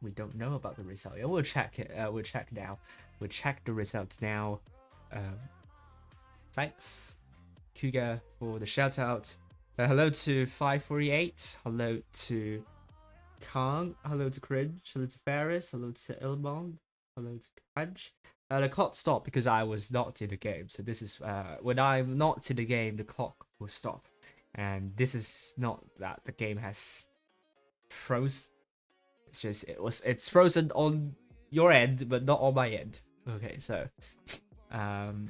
we don't know about the result. We'll check it. We'll check now. We'll check the results now. Thanks, Kuga, for the shout out. Hello to 548. Hello to Kang. Hello to Cringe. Hello to Ferris. Hello to Ilmon. Hello to Punch. The clock stopped because I was not in the game. So this is when I'm not in the game, the clock will stop. And this is not that the game has froze. It's just it's frozen on your end, but not on my end. Okay, so I'm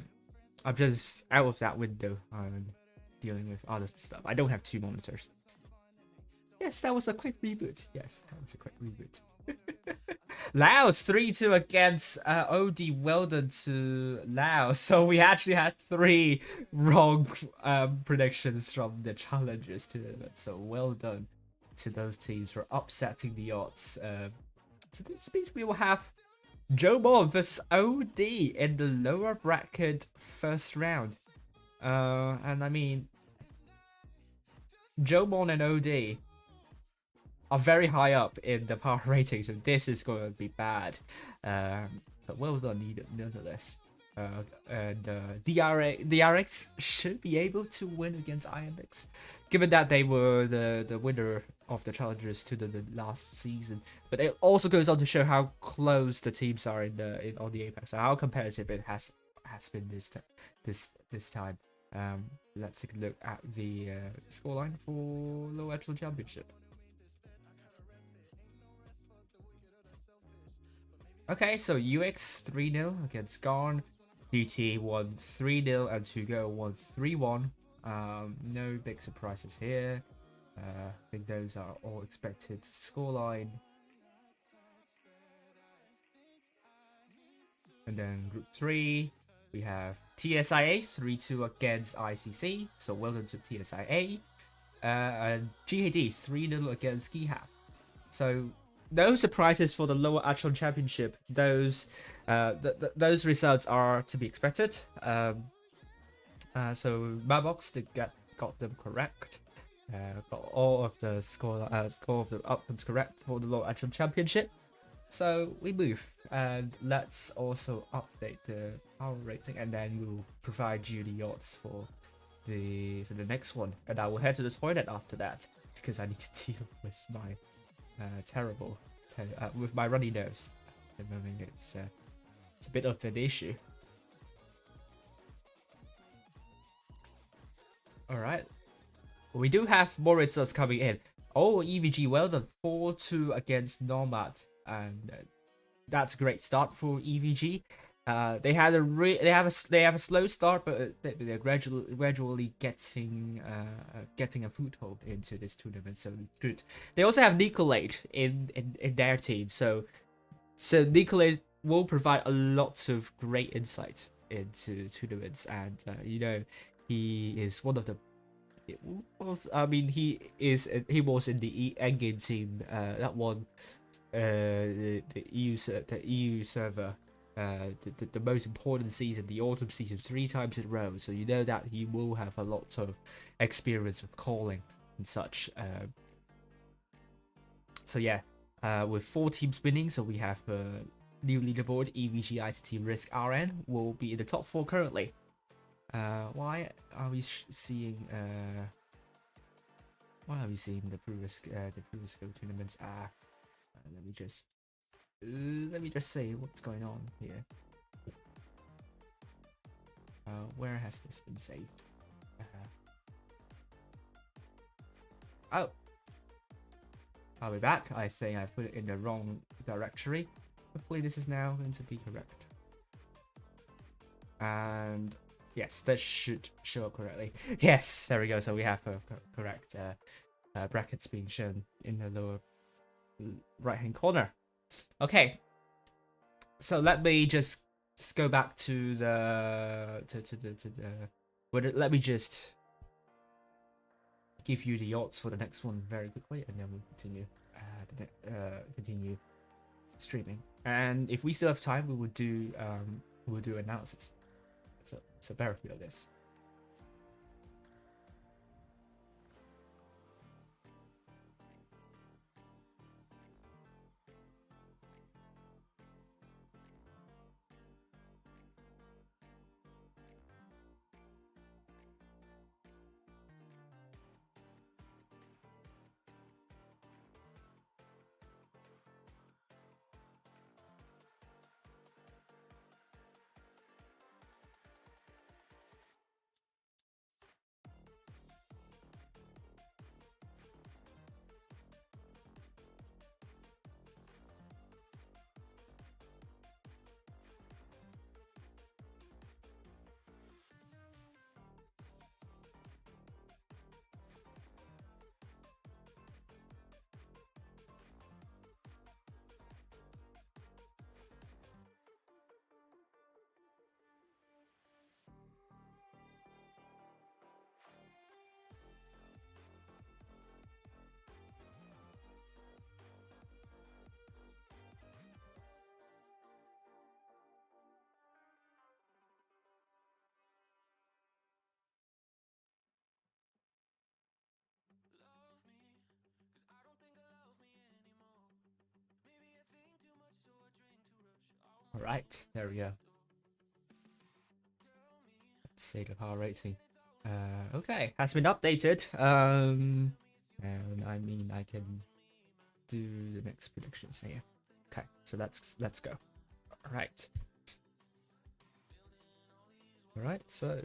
just out of that window. I'm dealing with other stuff. I don't have 2 monitors. Yes, that was a quick reboot. Laos 3-2 against OD. Well done to Laos. So we actually had 3 wrong predictions from the challengers today. So well done to those teams for upsetting the odds. So this means we will have Jomon versus OD in the lower bracket first round. And I mean, Jomon and OD are very high up in the power rating, so this is going to be bad. But well done nonetheless. And DRX should be able to win against IMX, given that they were the winner of the challengers to the last season. But it also goes on to show how close the teams are on the APAC, so how competitive it has been this time. Let's take a look at the scoreline for Low Echelon Championship. Okay, so UX 3-0 against Garn. DT won 3-0 and Tugo won 3-1. No big surprises here. I think those are all expected scoreline. And then Group 3, we have TSIA 3-2 against ICC. So well done to TSIA. And GAD 3-0 against Gihap. So no surprises for the lower echelon championship. Those those results are to be expected. So Mabox got them correct. Got all of the score of the outcomes correct for the lower echelon championship. So we move, and let's also update the power rating, and then we'll provide you the odds for the next one. And I will head to the toilet after that because I need to deal with my terrible with my runny nose. At the moment, it's a bit of an issue. All right, we do have more results coming in. Oh, EVG, well done, 4-2 against Nomad, and that's a great start for EVG. They have a slow start, but they're gradually getting a foothold into this tournament, so it's good. They also have Nicolate in their team, so Nicolate will provide a lot of great insight into tournaments, and he is one of the. I mean, he was in the endgame team that won the EU server. The most important season, the autumn season, 3 times in a row. So you know that he will have a lot of experience with calling and such. So yeah, with 4 teams winning, so we have new leaderboard. EVG, ICT, RISQ, RN will be in the top 4 currently. Why are we seeing the previous tournaments? Let me just say what's going on here. Where has this been saved? Oh, I'll be back. I think I put it in the wrong directory. Hopefully this is now going to be correct. And yes, that should show up correctly. Yes, there we go. So we have a correct brackets being shown in the lower right-hand corner. Okay, so let me just go back to the let me just give you the odds for the next one very quickly, and then we'll continue streaming. And if we still have time, we will do analysis. So bear with me on this. All right, there we go. Let's see the power rating. Okay, has been updated. And I mean, I can do the next predictions here. Okay, so let's go. All right. All right, so.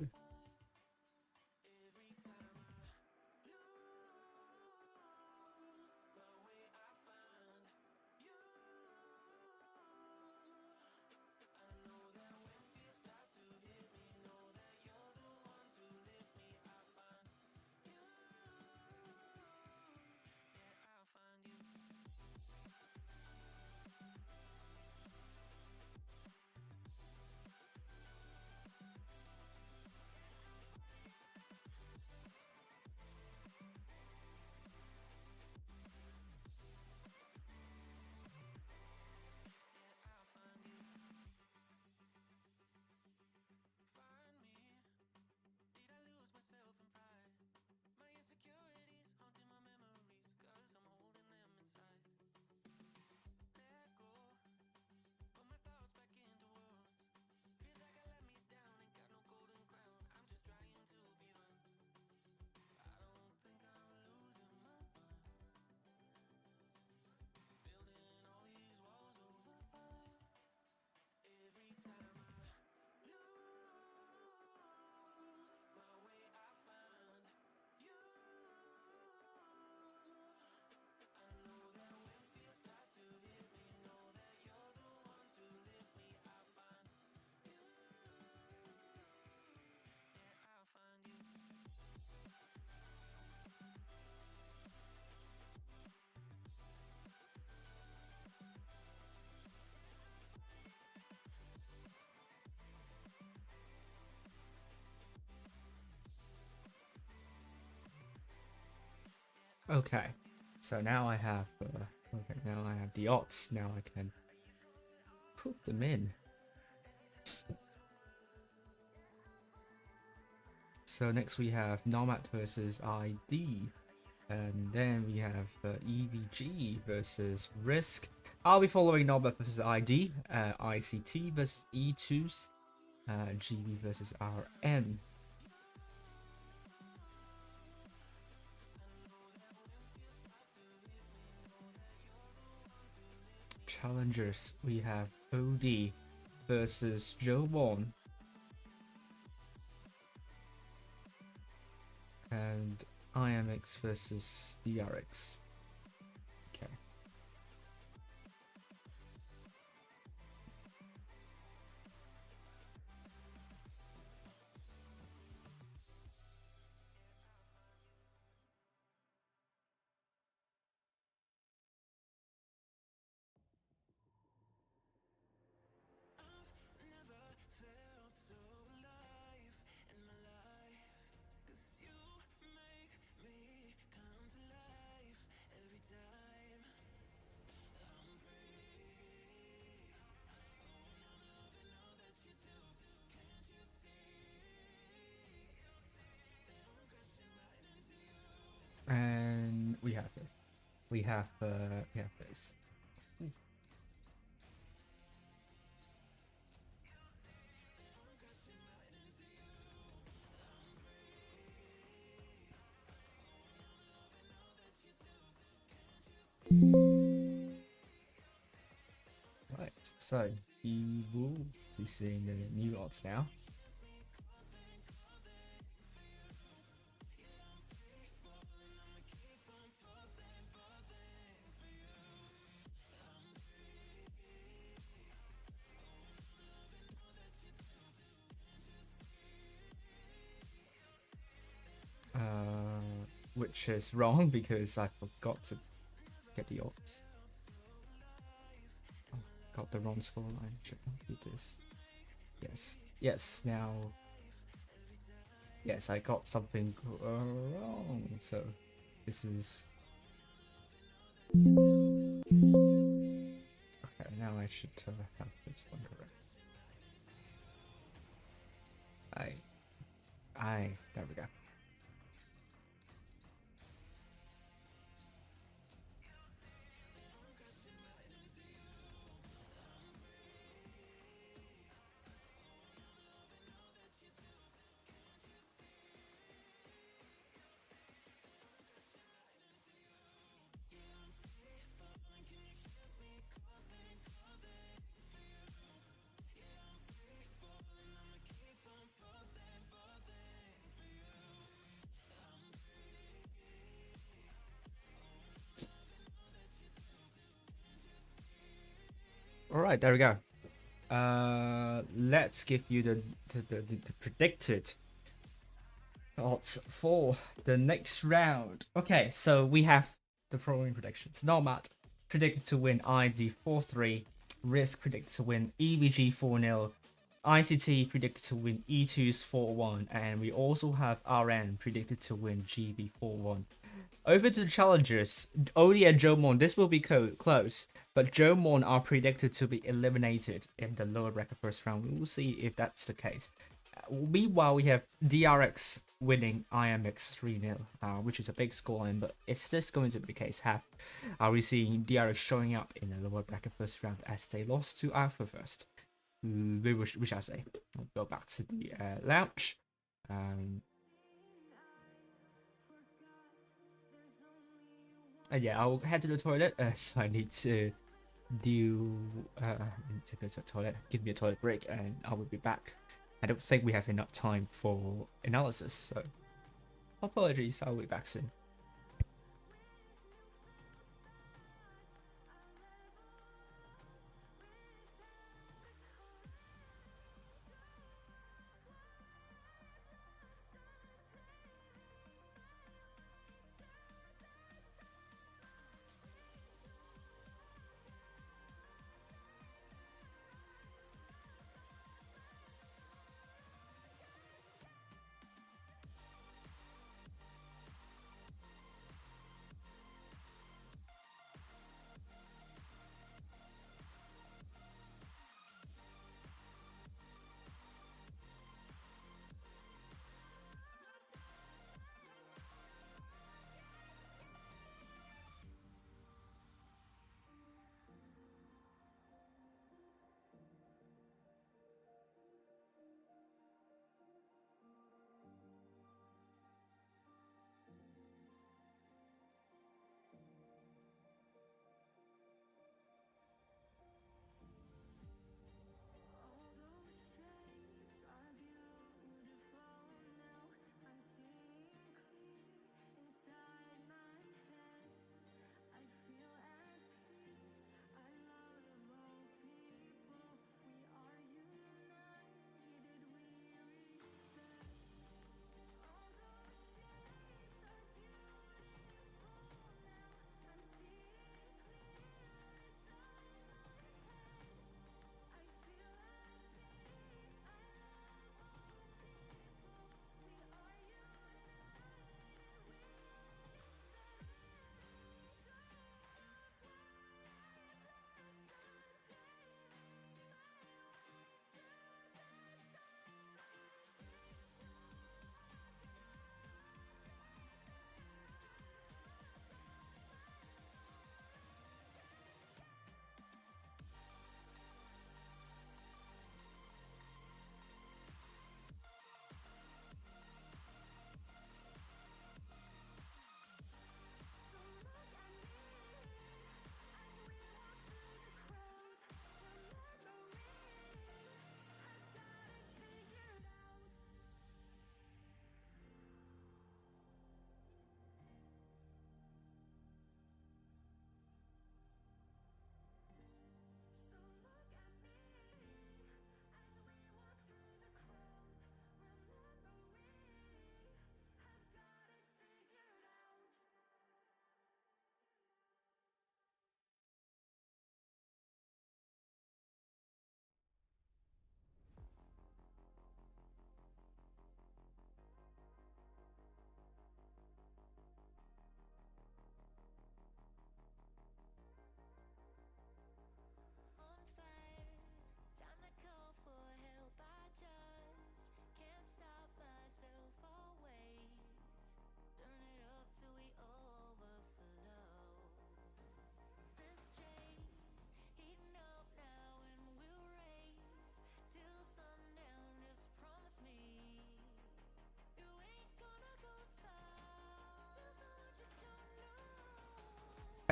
Okay, so now I have now I have the odds. Now I can put them in. So next we have Nomad versus ID, and then we have EVG versus RISQ. I'll be following Nomad versus ID, ICT versus E2s, GB versus RN. Challengers, we have OD versus Jomon, and IMX versus DRX. Okay. And we have this. We have this. Right, so you will be seeing the new odds now. Which is wrong because I forgot to get the odds. Oh, got the wrong score line. Should not be this. Yes. Yes. Now. Yes, I got something wrong. So this is. Okay. Now I should have this one correct. There we go. All right, there we go. Let's give you the predicted odds for the next round. Okay, so we have the following predictions. Nomad predicted to win ID 4-3, RISQ predicted to win EVG 4-0, ICT predicted to win E2s 4-1, and we also have RN predicted to win GB 4-1. Over to the challengers, Odie and Jomon, this will be close, but Jomon are predicted to be eliminated in the lower bracket first round. We will see if that's the case. Meanwhile, we have DRX winning IMX 3-0, which is a big scoreline, but is this going to be the case? Are we seeing DRX showing up in the lower bracket first round as they lost to Alpha first? We shall say. I'll go back to the lounge. And yeah, I'll head to the toilet as I need to do. I need to go to the toilet. Give me a toilet break, and I will be back. I don't think we have enough time for analysis, so apologies. I'll be back soon.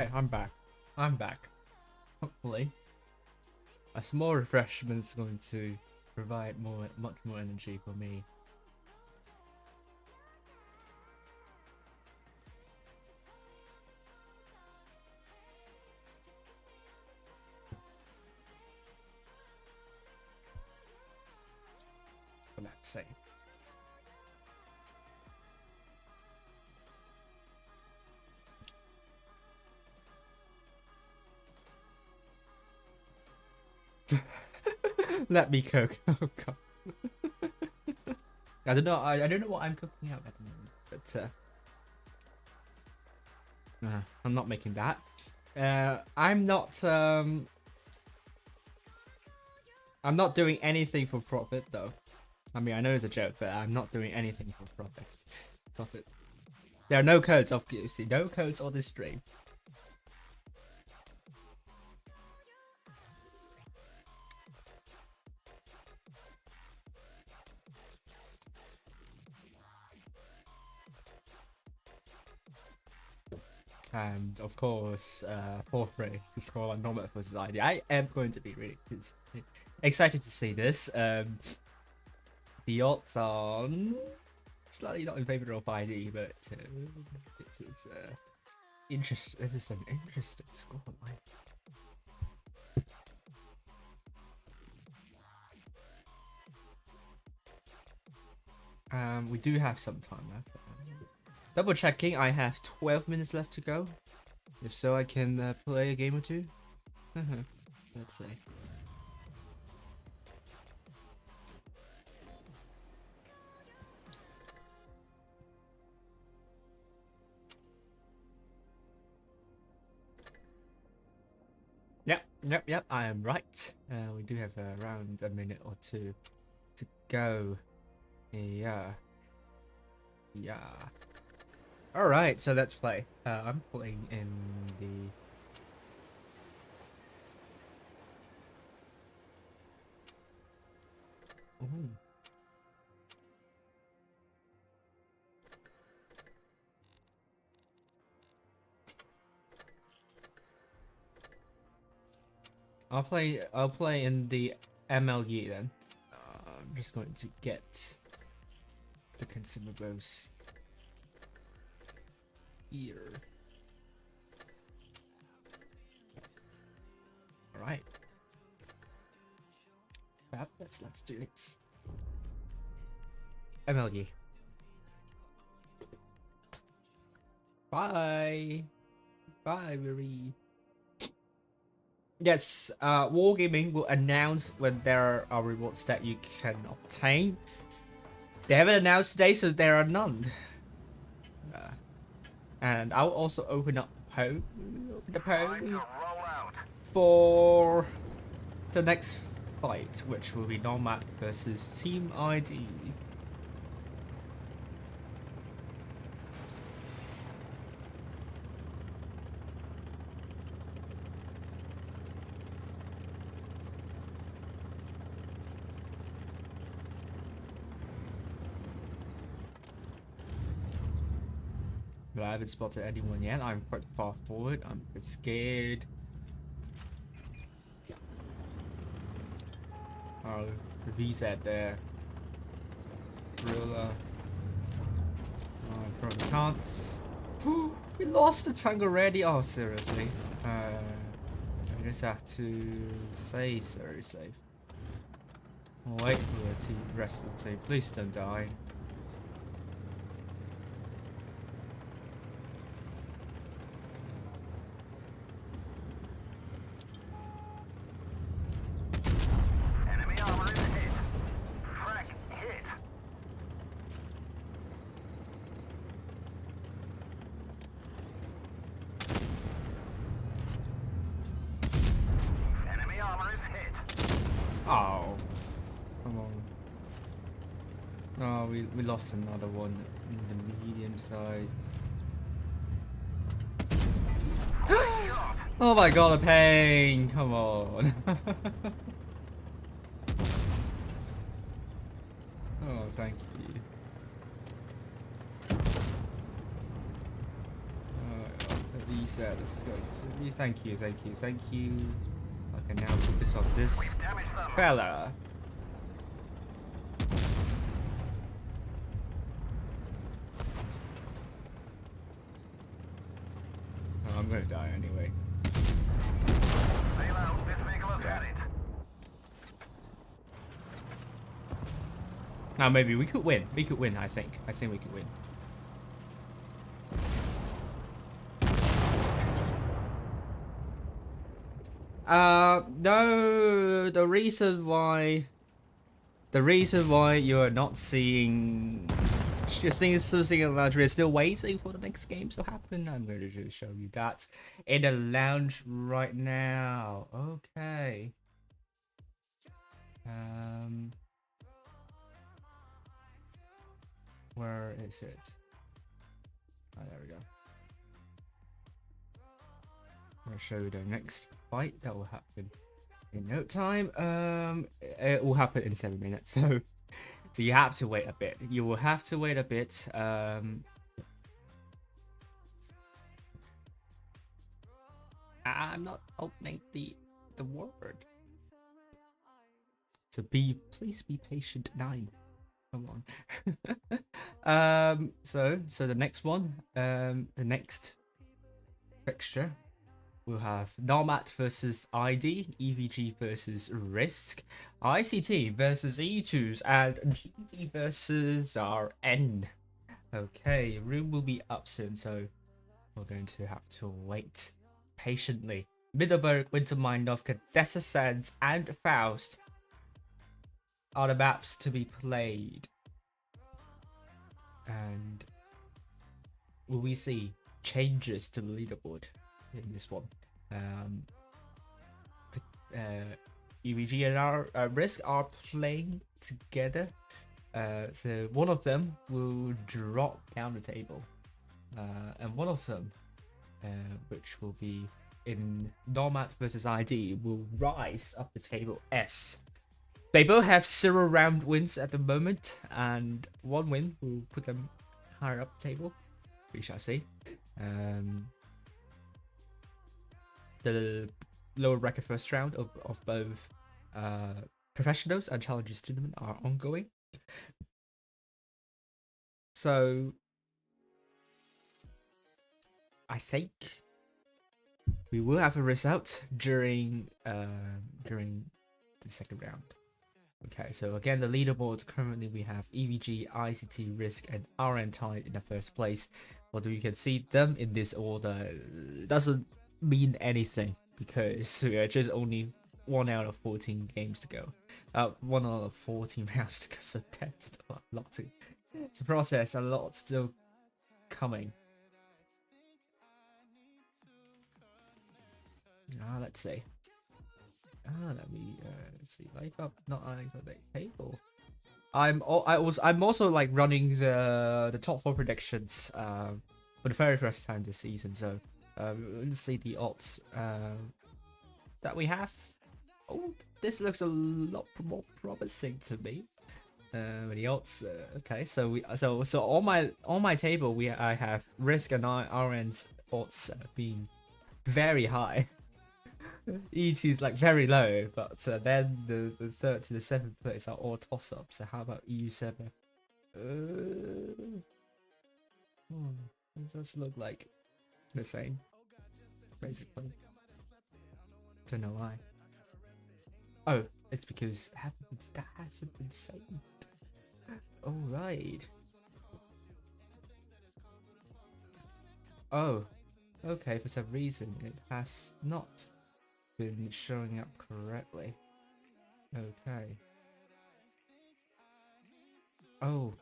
Okay, I'm back. I'm back. Hopefully, a small refreshment's going to provide much more energy for me. For that sake. Let me cook. Oh god. I don't know. I don't know what I'm cooking out at the moment, but I'm not making that. I'm not doing anything for profit though. I mean, I know it's a joke, but I'm not doing anything for profit. There are no codes, obviously. No codes on this stream. And of course, fourth grade to score on normal versus ID. I am going to be really excited to see this. The odds are slightly not in favor of ID, but it's interesting. This is an interesting score. We do have some time left. Double checking, I have 12 minutes left to go. If so, I can play a game or two. Let's see. Yep, I am right. We do have around a minute or two to go. Yeah. Alright, so let's play. I'm playing in the... Ooh. I'll play in the MLE then. I'm just going to get the consumables here. All right. Let's do this. MLE. Bye, Marie. Yes, Wargaming will announce when there are rewards that you can obtain. They haven't announced today, so there are none. And I'll also open up the poll for the next fight, which will be Nomad versus Team ID. But I haven't spotted anyone yet. I'm quite far forward. I'm a bit scared. Oh, the VZ there. Gorilla. Oh, I probably can't. We lost the tank already. Oh, seriously. I just have to stay very safe. I'll wait for the rest of the team. Please don't die. Oh, come on. Oh, we lost another one in the medium side. Oh my god, a pain! Come on. Oh, thank you. Oh, at let's go. Thank you. Okay, now focus on this Damage them. fella. Oh, I'm gonna die anyway. Bail out. This vehicle has had it. Now maybe we could win. I think we could win. No, the reason why you are not seeing, you're seeing something in the lounge, we're still waiting for the next games to happen. I'm going to just show you that in the lounge right now. Okay. Where is it? Oh, there we go. I'm gonna show you the next fight that will happen in no time. It will happen in 7 minutes, so you have to wait a bit. You will have to wait a bit. I'm not opening the word. So please be patient. 9. Come on. So the next one, the next fixture. We'll have Nomad versus ID, EVG versus RISQ, ICT versus E2s, and GD versus RN. Okay, room will be up soon, so we're going to have to wait patiently. Middleburg, Wintermine, Dessa Sands, and Faust are the maps to be played. And will we see changes to the leaderboard in this one? EVG and RISQ are playing together, so one of them will drop down the table, and one of them, which will be in Nomad versus ID, will rise up the table S. They both have 0 round wins at the moment, and 1 win will put them higher up the table. We shall see. The lower bracket first round of both professionals and challengers tournament are ongoing. So I think we will have a result during the second round. Okay, so again, the leaderboard currently we have EVG, ICT, RISQ, and RN tied in the first place. Although you can see them in this order, it doesn't mean anything because we are just only 1 out of 14 games to go. 1 out of 14 rounds to go, so there's a lot to process, a lot still coming. Let's see. Let me see. Life up, not adding to the table. I'm also like running the top 4 predictions for the very first time this season. So let's see the odds that we have. Oh, this looks a lot more promising to me. The odds. Okay, so on my table I have RISQ and RN's odds being very high. ET is like very low, but then the 3rd to the 7th place are all toss-ups. So how about EU7? It does look like the same, basically. Don't know why. Oh, it's because that hasn't been saved. All right. Oh, okay. For some reason, it has not been showing up correctly. Okay. Oh.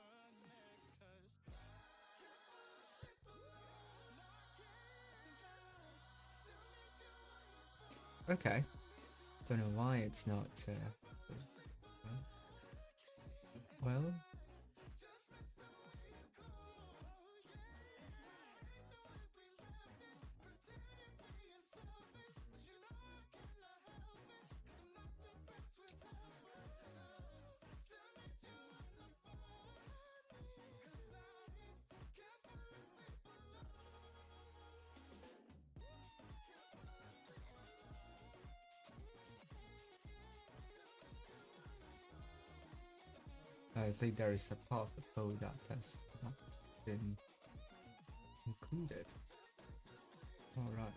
Okay. Don't know why it's not. Well. I think there is a part of the code that has not been included. Alright.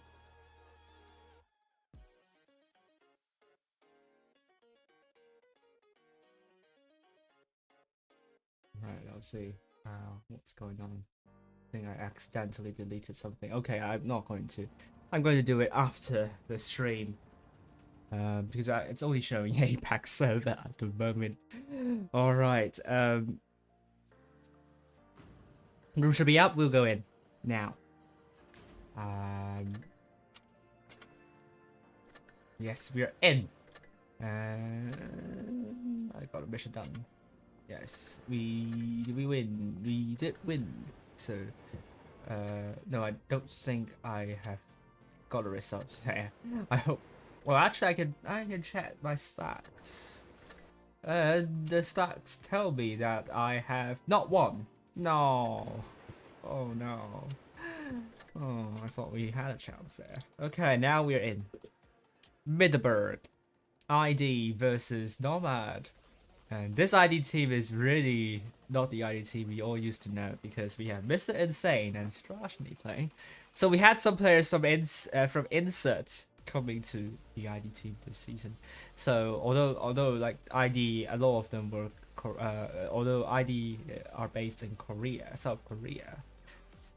Right, I'll see what's going on. I think I accidentally deleted something. Okay, I'm not going to. I'm going to do it after the stream. Because it's only showing APAC server at the moment. Alright, room should be up, we'll go in. Now. Yes, we're in. I got a mission done. Yes, we win. We did win. So, no, I don't think I have got the results there. I hope. Well, actually, I can check my stats. The stats tell me that I have not won. No. Oh no. Oh, I thought we had a chance there. Okay, now we're in. Middelburg. ID versus Nomad. And this ID team is really not the ID team we all used to know, because we have Mr. Insane and Strashny playing. So we had some players from Insert coming to the ID team this season. So although like ID, a lot of them were although ID are based in Korea, South Korea,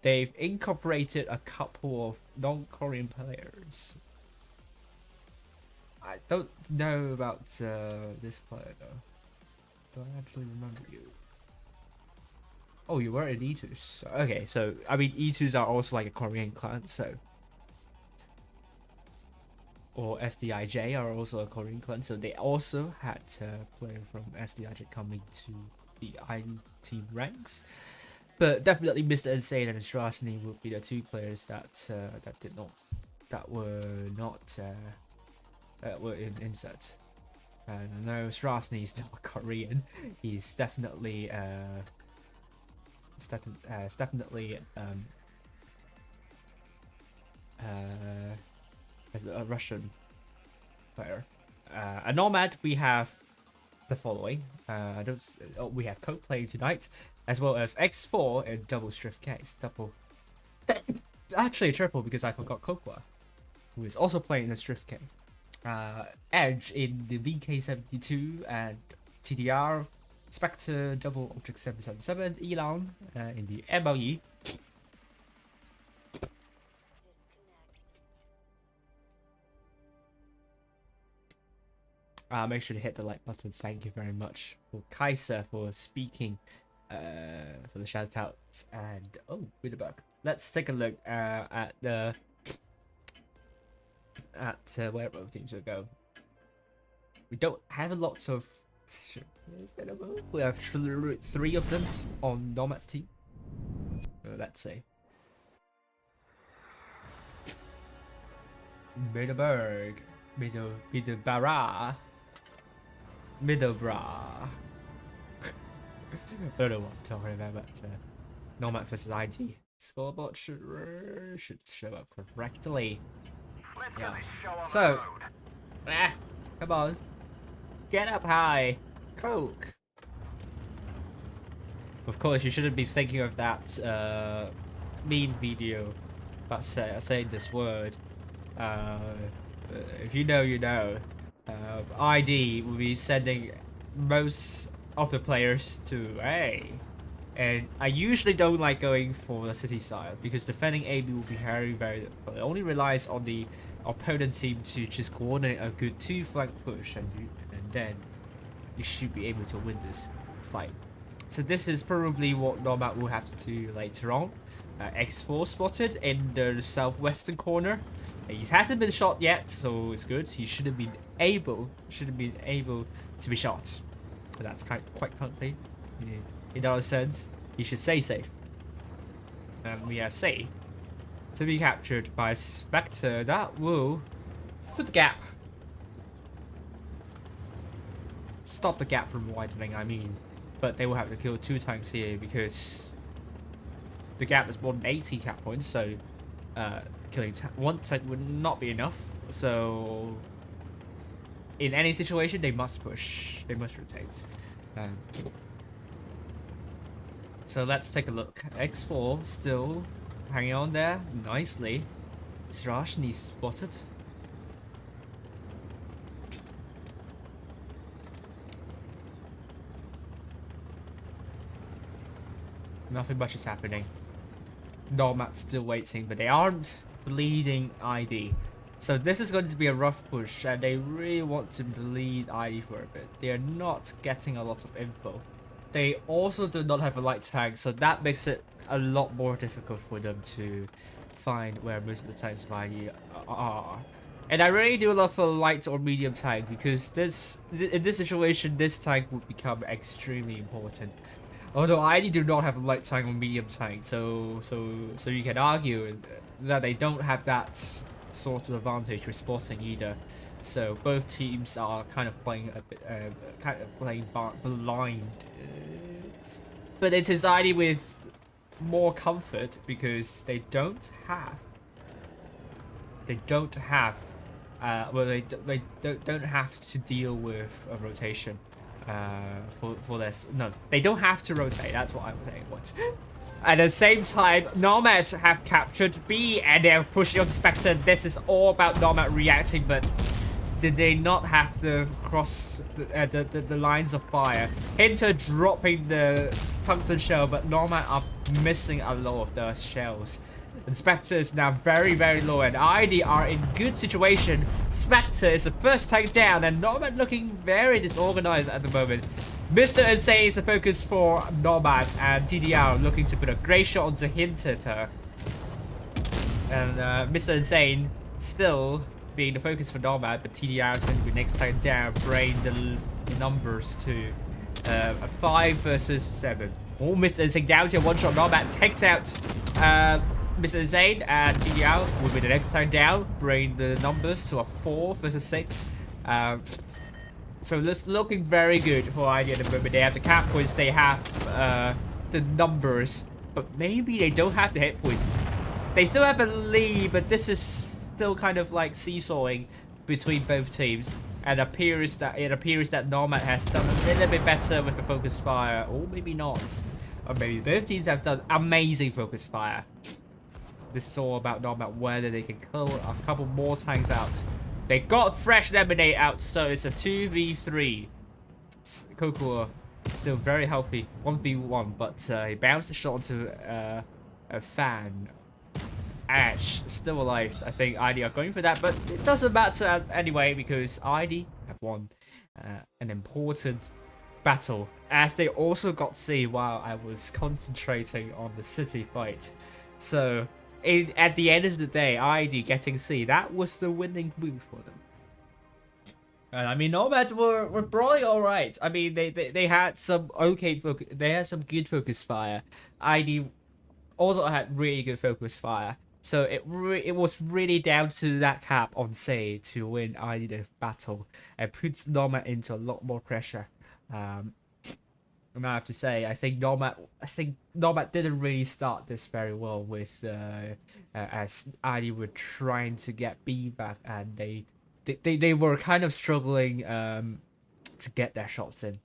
they've incorporated a couple of non-Korean players. I don't know about this player though. Do I actually remember you? Oh, you were in E2s. Okay, so I mean E2s are also like a Korean clan, so. Or SDIJ are also a Korean clan, so they also had a player from SDIJ coming to the ID team ranks. But definitely Mr. Insane and Strashny would be the two players that were in Insert. No, Strashny is not Korean. He's definitely as a Russian player. A Nomad, we have the following. We have Coke playing tonight, as well as X4 in double strift case. Actually triple, because I forgot Kokwa, who is also playing the strift case. Edge in the VK72 and TDR. Spectre double object 777. Elon in the MLE. Make sure to hit the like button. Thank you very much for Kaiser for speaking, for the shout outs. And oh, Widderberg. Let's take a look at where both teams will go. We don't have a lot of. We have three of them on Nomad's team. Let's see. Middelburg, Middleborough. I don't know what I'm talking about, but Nomad versus ID. Scoreboard should show up correctly. Yes. So, come on. Get up high. Coke. Of course, you shouldn't be thinking of that meme video about saying this word. If you know, you know. ID will be sending most of the players to A. And I usually don't like going for the city side, because defending AB will be very, very difficult. It only relies on the opponent team to just coordinate a good 2 flank push, and then you should be able to win this fight. So this is probably what Nomad will have to do later on. X4 spotted in the southwestern corner. He hasn't been shot yet, so it's good. He shouldn't be able to be shot. But that's quite likely. In other sense, he should stay safe. And we have C to be captured by Spectre. That will put the gap. Stop the gap from widening, I mean. But they will have to kill 2 tanks here, because the gap is more than 80 cap points, so killing 1 tank would not be enough. So in any situation, they must push. They must rotate. So let's take a look. X4 still hanging on there nicely. Srashni spotted. Nothing much is happening. Nomad still waiting, but they aren't bleeding ID. So this is going to be a rough push, and they really want to bleed ID for a bit. They are not getting a lot of info. They also do not have a light tank, so that makes it a lot more difficult for them to find where most of the tanks of ID are. And I really do love a light or medium tank, because in this situation, this tank would become extremely important. Although ID do not have a light tank or medium tank, so you can argue that they don't have that sort of advantage with spotting either. So both teams are kind of playing a bit, blind. But it is ID with more comfort because they don't have. Well, they don't have to deal with a rotation. For this, no, they don't have to rotate. That's what I'm saying. What? At the same time, Nomad have captured B and they're pushing on Spectre. This is all about Nomad reacting, but did they not have to cross the lines of fire? Hinter dropping the tungsten shell, but Nomad are missing a lot of those shells. And Spectre is now very, very low, and ID are in good situation. Spectre is the first tank down, and Nomad looking very disorganized at the moment. Mr. Insane is a focus for Nomad, and TDR looking to put a great shot onto Hinter. And Mr. Insane still being the focus for Nomad, but TDR is going to be next tank down, bring the numbers to a 5 versus 7. Oh, Mr. Insane down to a one-shot. Nomad takes out Mr. Insane, and TDR will be the next time down, bring the numbers to a 4 versus 6. So it's looking very good for ID at the moment. They have the cap points, they have the numbers, but maybe they don't have the hit points. They still have a lead, but this is still kind of like seesawing between both teams. And it appears that Nomad has done a little bit better with the focus fire, or maybe not. Or maybe both teams have done amazing focus fire. This is all about Nomad, whether they can kill a couple more tanks out. They got fresh lemonade out, so it's a 2v3. Kokua still very healthy, 1v1, but he bounced the shot onto a fan. Ash still alive. I think ID are going for that, but it doesn't matter anyway because ID have won an important battle, as they also got C while I was concentrating on the city fight. So at the end of the day, ID getting C, that was the winning move for them. And I mean, Nomad were probably all right. I mean, they had some okay focus. They had some good focus fire. ID also had really good focus fire. So it was really down to that cap on C to win ID the battle and puts Nomad into a lot more pressure. And I have to say, I think Nomad didn't really start this very well with as ID were trying to get B back, and they were kind of struggling to get their shots in.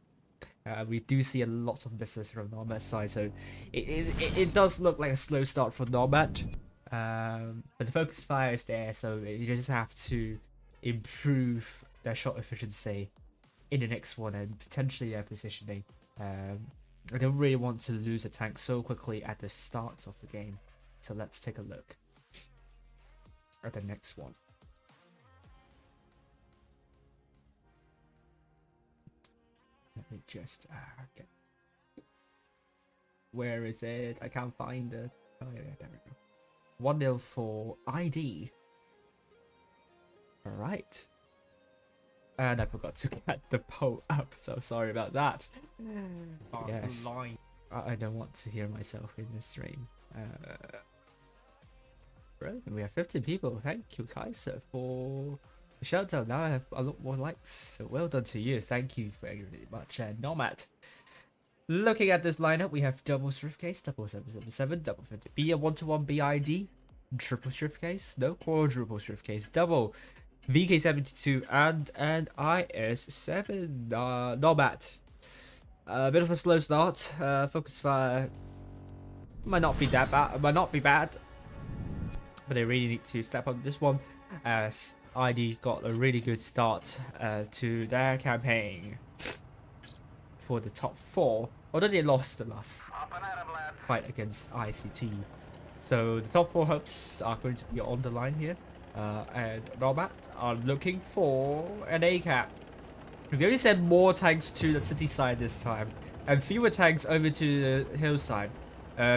We do see a lot of misses from Nomad's side, so it does look like a slow start for Nomad. But the focus fire is there, so you just have to improve their shot efficiency in the next one and potentially their positioning. I don't really want to lose a tank so quickly at the start of the game. So let's take a look at the next one. Let me just get... Where is it? I can't find it. Oh yeah, there we go. 1-0 for ID. Alright. And I forgot to get the poll up, so sorry about that. Yes. I don't want to hear myself in the stream. Brilliant. We have 15 people. Thank you, Kaiser, for the shout out. Now I have a lot more likes. So well done to you. Thank you very, very much. And Nomad. Looking at this lineup, we have double Swiftcase, double 777, double 50B, a 1-to-1 BID, triple Swiftcase, no quadruple Swiftcase, double VK72 and an IS7. Nomad. A bit of a slow start. Focus fire might not be that bad. Might not be bad. But they really need to step up this one, as ID got a really good start to their campaign for the top 4, although they lost the last Up and at 'em, lads. fight against ICT. So the top 4 hopes are going to be on the line here, and Nomad are looking for an ACAP. They only sent more tanks to the city side this time, and fewer tanks over to the hillside.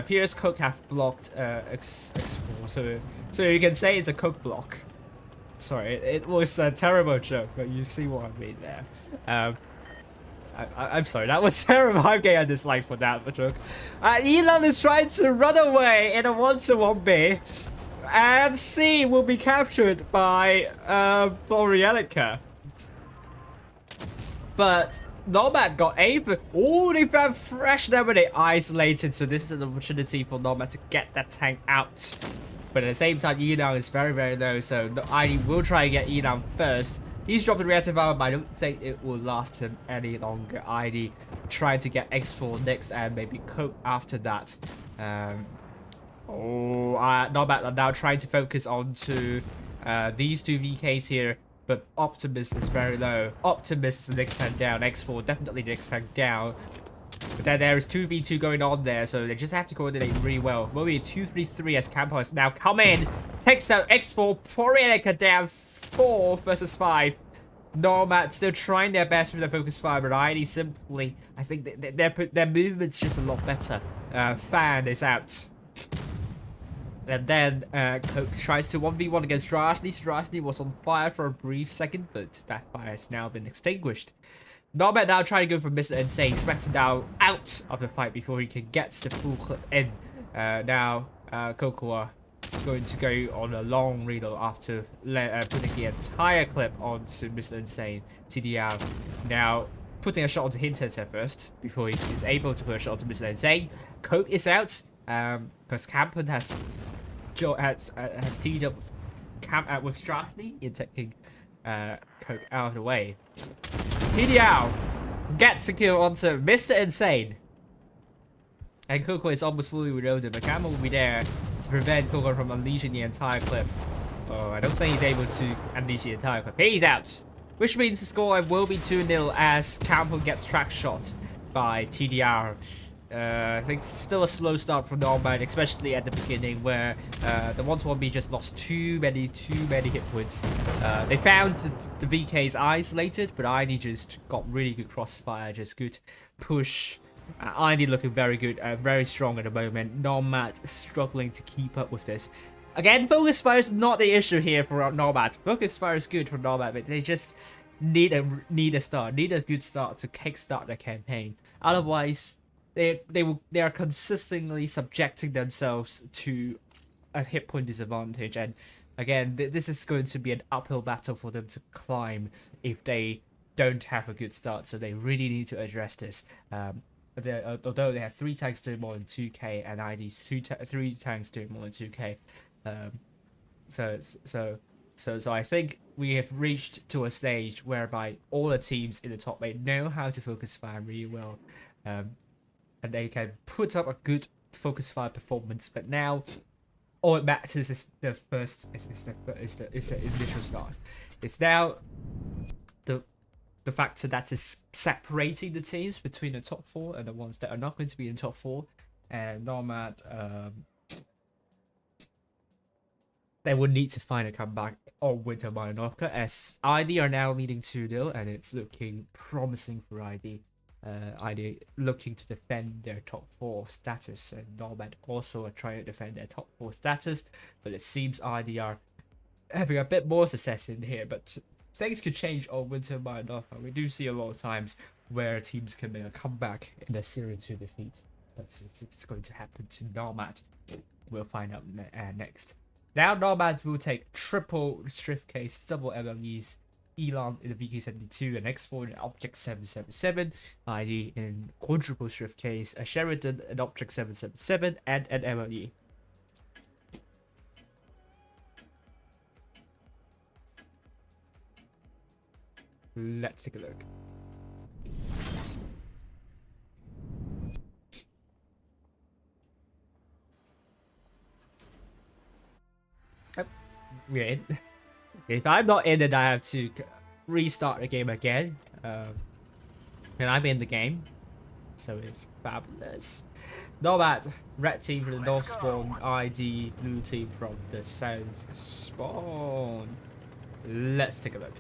Pierce Cook have blocked X4, so you can say it's a Cook block. Sorry, it was a terrible joke, but you see what I mean there. I'm sorry, that was terrible. I'm getting a dislike for that joke. Elon is trying to run away in a 1-1B, and C will be captured by Borealica. But Nomad got A. Oh, they found fresh there when they isolated, so this is an opportunity for Nomad to get that tank out. But at the same time, Elon is very, very low, so the ID will try and get Elon first. He's dropped the reactive armor, but I don't think it will last him any longer. ID trying to get X4 next and maybe Cope after that. Nomad are now trying to focus on to these 2 VKs here, but Optimus is very low. Optimus is the next tank down. X4 definitely the next tank down. But then there is 2v2 going on there, so they just have to coordinate really well. Movie 2-3-3 as Campo has now come in. Takes out X4, Borealica down 4 versus 5. Nomad still trying their best with their focus fire, but ID simply, I think their movement's just a lot better. Fan is out. And then Coke tries to 1v1 against Strashny. Strashny was on fire for a brief second, but that fire has now been extinguished. Nomad now trying to go for Mr. Insane, smacking down out of the fight before he can get the full clip in. Now, Kokoa is going to go on a long reload after putting the entire clip onto Mr. Insane. TDR now putting a shot onto Hinter first before he is able to put a shot onto Mr. Insane. Coke is out because Campen has teamed up with Strachny in taking Coke out of the way. TDR gets the kill onto Mr. Insane. And Coco is almost fully reloaded, but Camel will be there to prevent Coco from unleashing the entire clip. Oh, I don't think he's able to unleash the entire clip. He's out! Which means the score will be 2-0 as Camel gets track shot by TDR. I think it's still a slow start for Nomad, especially at the beginning where the 1-1B just lost too many hit points. They found the VKs isolated, but ID just got really good crossfire, just good push. ID looking very good, very strong at the moment. Nomad struggling to keep up with this. Again, focus fire is not the issue here for Nomad. Focus fire is good for Nomad, but they just need a good start to kickstart their campaign. Otherwise, they are consistently subjecting themselves to a hit point disadvantage, and again, this is going to be an uphill battle for them to climb if they don't have a good start. So they really need to address this. Although they have 3 tanks doing more than 2k and ID's 3 tanks doing more than 2k, so I think we have reached to a stage whereby all the teams in the top 8 know how to focus fire really well. And they can put up a good focus fire performance, but now all it matters is the initial start. It's now the factor that is separating the teams between the top 4 and the ones that are not going to be in top 4. And Nomad, they would need to find a comeback on Winter Minoka, as ID are now leading 2-0, and it's looking promising for ID. ID looking to defend their top 4 status, and Nomad also are trying to defend their top 4 status, but it seems ID are having a bit more success in here. But things could change on Winter Minoka. We do see a lot of times where teams can make a comeback in a 0-2 defeat, but it's going to happen to Nomad. We'll find out next. Now Nomad will take triple Strift case, double MLEs, Elon in the VK72, and X4 in Object 777, ID in quadruple Strift case, a Sheridan in Object 777, and an MLE. Let's take a look. We're in. If I'm not in, then I have to restart the game again. And I'm in the game, so it's fabulous. Not bad. Red team from the north spawn, ID, blue team from the south spawn. Let's take a look.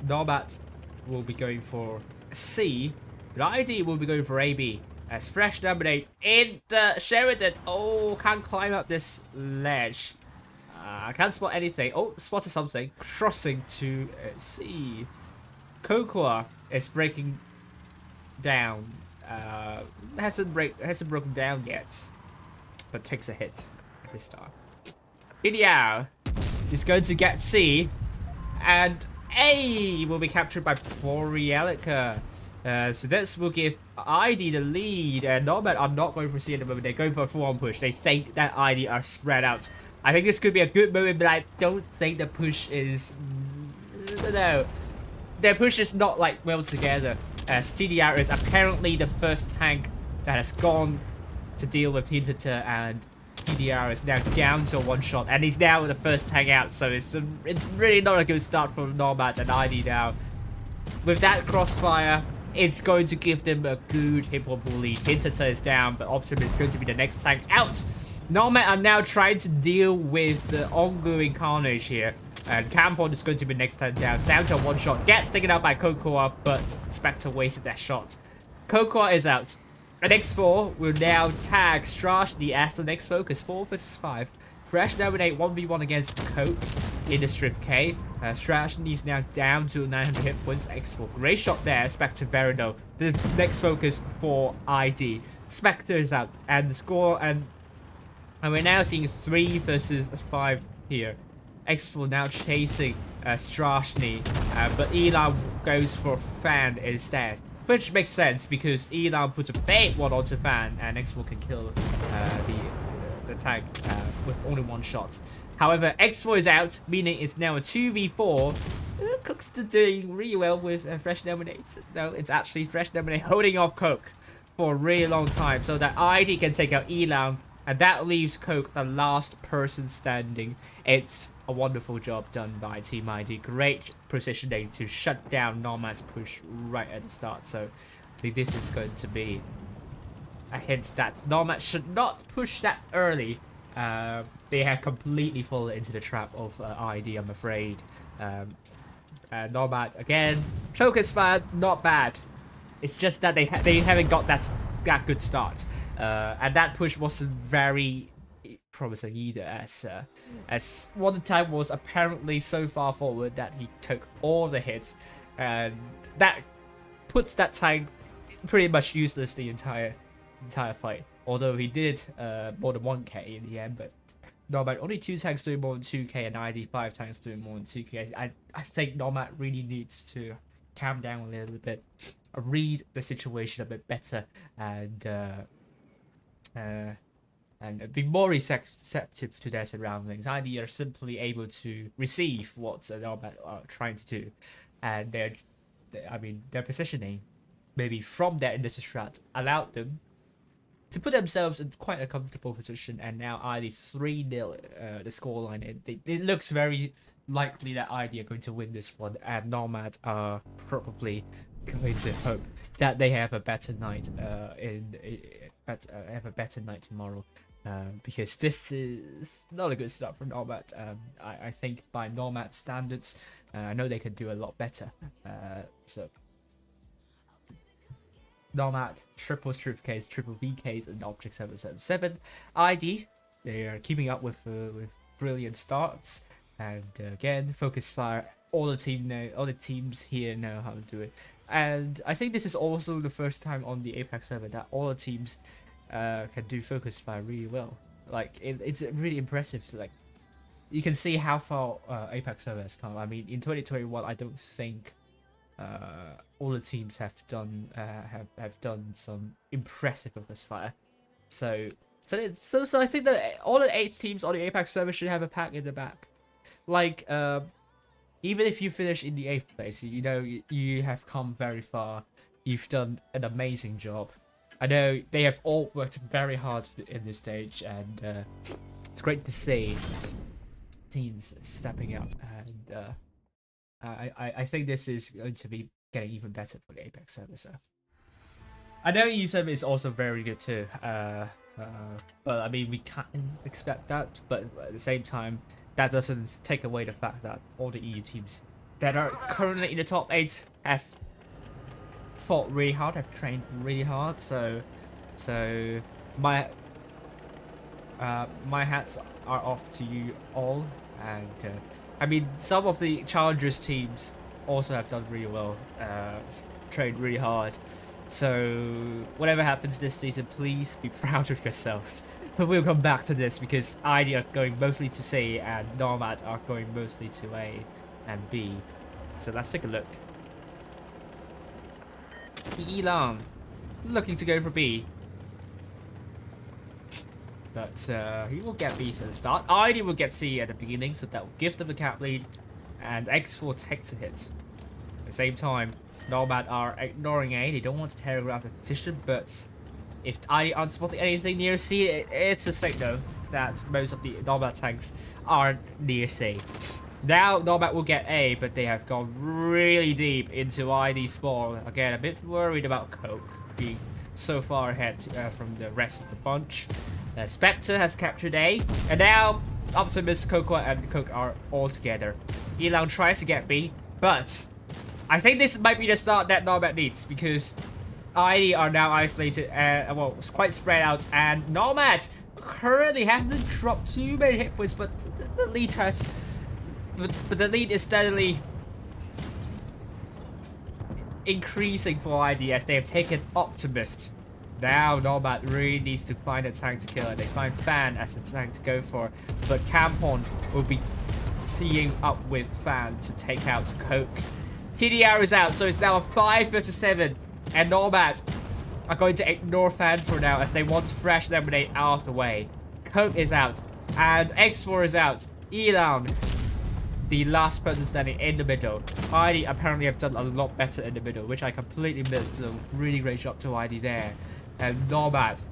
Nomad will be going for C, but ID will be going for AB. As fresh dominate in the Sheridan. Oh, can't climb up this ledge. I can't spot anything. Oh, spotted something. Crossing to C. Cocoa is breaking down. Hasn't broken down yet, but takes a hit at this start. Idiao is going to get C, and A will be captured by Borealica. So this will give ID the lead, and Nomad are not going for C at the moment. They're going for a full-on push. They think that ID are spread out. I think this could be a good moment, but I don't think the push is... No. Their push is not like well together, as TDR is apparently the first tank that has gone to deal with Hinterter, and TDR is now down to one shot, and he's now the first tank out, so it's really not a good start for Nomad and ID now. With that crossfire, it's going to give them a good hip-hop lead. Hinterter is down, but Optimus is going to be the next tank out. Nomad are now trying to deal with the ongoing carnage here. And Campon is going to be next time down. It's down to a one shot. Gets taken out by Cocoa, but Spectre wasted that shot. Cocoa is out. And X4 will now tag Strashny as the next focus. 4 versus 5. Fresh dominate 1v1 against Coke in the Strip K. Strashny is now down to 900 hit points. X4. Great shot there. Spectre Verino. The next focus for ID. Spectre is out. And the score, and we're now seeing 3 versus 5 here. X4 now chasing Strashny, but Elan goes for Fan instead. Which makes sense because Elan puts a bait one onto Fan, and X4 can kill the tank with only one shot. However, X4 is out, meaning it's now a 2v4. Cook's doing really well with Fresh Lemonade. No, it's actually Fresh Lemonade holding off Coke for a really long time so that ID can take out Elan, and that leaves Coke the last person standing. It's a wonderful job done by Team ID. Great positioning to shut down Nomad's push right at the start. So I think this is going to be a hint that Nomad should not push that early. They have completely fallen into the trap of ID, I'm afraid. Nomad again, focus fire, not bad. It's just that they haven't got that good start, and that push wasn't very promising either, as one time was apparently so far forward that he took all the hits, and that puts that tank pretty much useless the entire fight. Although he did more than 1k in the end, but Nomad only 2 tanks doing more than 2k, and ID 5 tanks doing more than 2k. I think Nomad really needs to calm down a little bit, read the situation a bit better, and be more receptive to their surroundings. ID are simply able to receive what Nomad are trying to do, and their positioning, maybe from their initial strat, allowed them to put themselves in quite a comfortable position, and now ID's 3-0 the scoreline. It looks very likely that ID are going to win this one, and Nomad are probably going to hope that they have a better night have a better night tomorrow, because this is not a good start for Nomad. I think by Nomad standards, I know they can do a lot better. So Nomad, triple Ks, triple VKs, and Object 777. ID, they are keeping up with brilliant starts, and again, focus fire. All the teams here know how to do it, and I think this is also the first time on the APAC server that all the teams can do focus fire really well. Like it's really impressive. So, like, you can see how far APAC server has come. I mean, in 2021, I don't think all the teams have done some impressive focus fire. So I think that all the 8 teams on the APAC server should have a pack in the back. Like, even if you finish in the 8th place, you know you have come very far. You've done an amazing job. I know they have all worked very hard in this stage, and it's great to see teams stepping up. And I think this is going to be getting even better for the APAC server. So I know EU server is also very good too. But I mean, we can't expect that. But at the same time, that doesn't take away the fact that all the EU teams that are currently in the top 8 have fought really hard, have trained really hard. So my hats are off to you all. And I mean, some of the challengers teams also have done really well, trained really hard. So whatever happens this season, please be proud of yourselves. But we'll come back to this because ID are going mostly to C and Nomad are going mostly to A and B. So let's take a look. Elan looking to go for B. But he will get B to the start. ID will get C at the beginning, so that will give them a cap lead. And X4 takes a hit. At the same time, Nomad are ignoring A. They don't want to telegraph the position, but if ID aren't spotting anything near C, it's a signal that most of the Nomad tanks aren't near C. Now Nomad will get A, but they have gone really deep into ID spawn. Again, a bit worried about Coke being so far ahead from the rest of the bunch. Spectre has captured A, and now Optimus, Coco, and Coke are all together. Elan tries to get B, but I think this might be the start that Nomad needs, because ID are now isolated, well, quite spread out, and Nomad currently haven't dropped too many hit points, but the lead has, but the lead is steadily increasing for ID as they have taken Optimist. Now Nomad really needs to find a tank to kill, and they find Fan as a tank to go for, but Campon will be teeing up with Fan to take out Coke. TDR is out, so it's now a 5 versus 7, and Nomad are going to ignore Fan for now as they want Fresh Lemonade out of the way. Coke is out, and X4 is out. Elan, the last person standing in the middle. ID apparently have done a lot better in the middle, which I completely missed, so really great job to ID there. And Nomad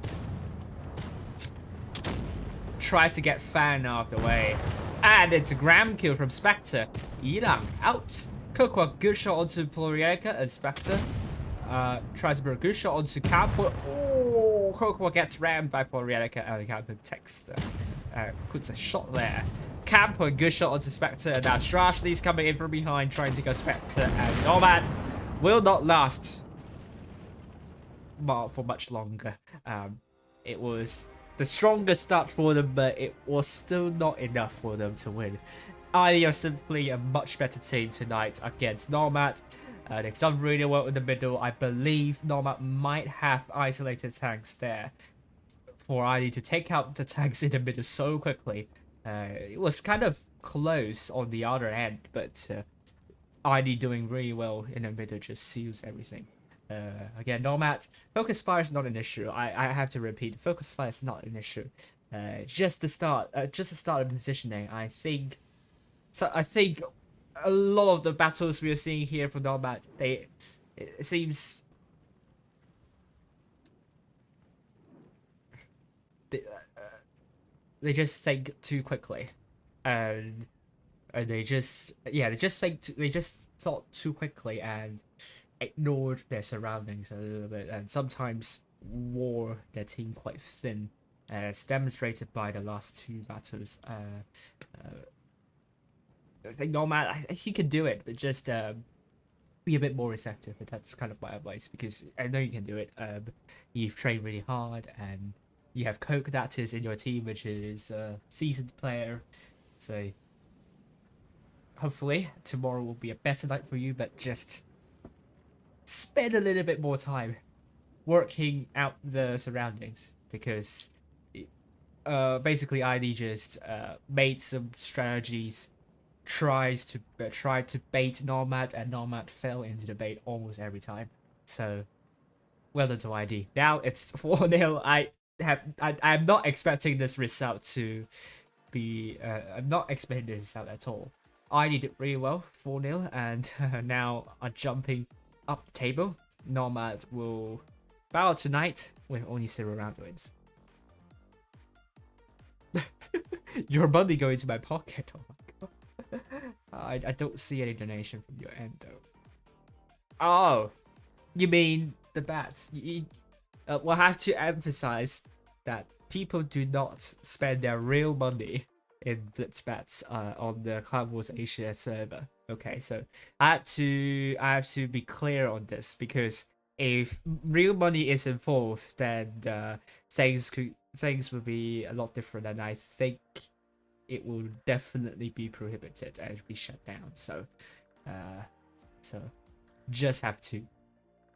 tries to get Fan out of the way, and it's a gram kill from Spectre. Elan out. Coco, good shot onto Plurieka, and Spectre tries to put a good shot onto Campo. Oh, Coco gets rammed by Plurieka, and Campo takes puts a shot there. Campo, good shot onto Spectre, and now Strashly's coming in from behind, trying to go Spectre, and Nomad will not last for much longer. It was the strongest start for them, but it was still not enough for them to win. ID are simply a much better team tonight against Nomad. They've done really well in the middle. I believe Nomad might have isolated tanks there for ID to take out the tanks in the middle so quickly. It was kind of close on the other end, but ID doing really well in the middle just seals everything. Again, Nomad, focus fire is not an issue. I have to repeat, focus fire is not an issue. Just the start of the positioning. I think a lot of the battles we are seeing here for Nomad, it seems they just think too quickly, and they just thought too quickly and ignored their surroundings a little bit, and sometimes wore their team quite thin, as demonstrated by the last 2 battles. I think Nomad, he could do it, but just be a bit more receptive, and that's kind of my advice, because I know you can do it. You've trained really hard, and you have Coke that is in your team, which is a seasoned player, so hopefully tomorrow will be a better night for you, but just spend a little bit more time working out the surroundings, because basically ID just made some strategies, tried to bait Nomad, and Nomad fell into the bait almost every time. So well done to ID. Now it's 4-0. I'm not expecting this result to be I'm not expecting this result at all. ID did really well, 4-0, and now are jumping up the table. Nomad will Battle tonight with only 0 round wins. Your money going to my pocket. Oh my god. I don't see any donation from your end though. Oh, you mean the bats? We'll have to emphasize that people do not spend their real money in Blitz bats on the Cloud Wars Asia server. Okay, so I have to be clear on this, because if real money is involved, then things will be a lot different, and I think it will definitely be prohibited and be shut down. So just have to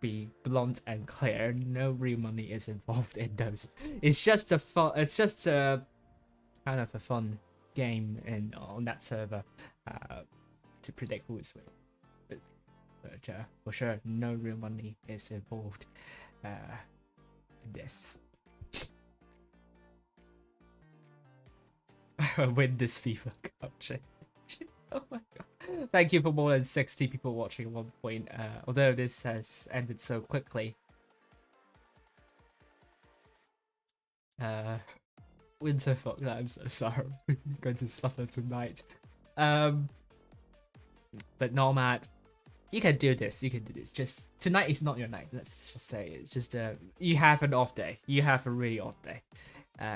be blunt and clear. No real money is involved in those. It's just a fun. It's just a kind of a fun game on that server to predict who is winning. But for sure, no real money is involved in this. Win this FIFA Cup. Oh my god. Thank you for more than 60 people watching at one point. Although this has ended so quickly. Winterfuck, I'm so sorry. You're going to suffer tonight. But Nomad, you can do this. You can do this. Just tonight is not your night. Let's just say it's just you have an off day. You have a really off day.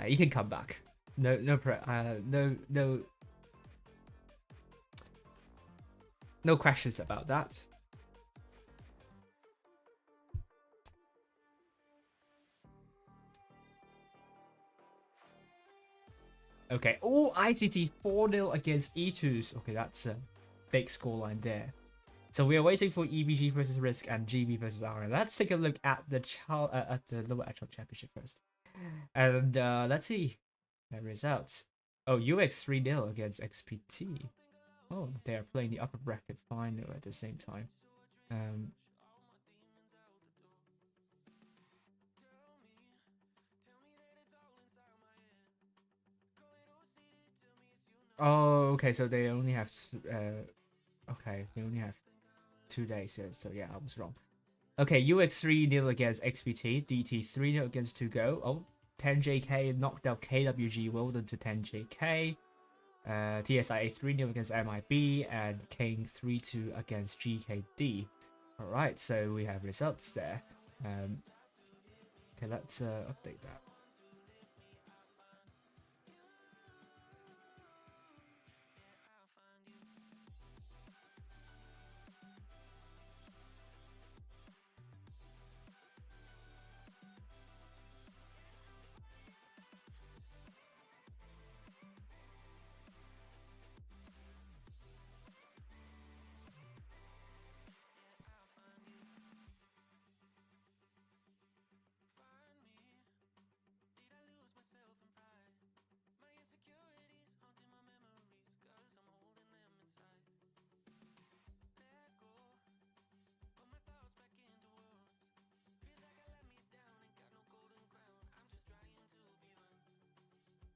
You can come back. No questions about that. Okay. Oh, ICT 4-0 against E2s. Okay, that's a big scoreline there. So we are waiting for EBG versus RISQ and GB versus RM. Let's take a look at the lower echelon championship first. And let's see the results. Oh, UX 3-0 against XPT. Oh, they are playing the upper bracket final at the same time. Oh, okay, so they only have okay, they only have 2 days here, so yeah, I was wrong. Okay, UX 3-0 against XPT, DT 3-0 against 2Go. Oh, 10JK knocked out KWG, well done to 10JK. TSIA 3-0 against MIB, and King 3-2 against GKD. Alright, so we have results there. Okay, let's update that.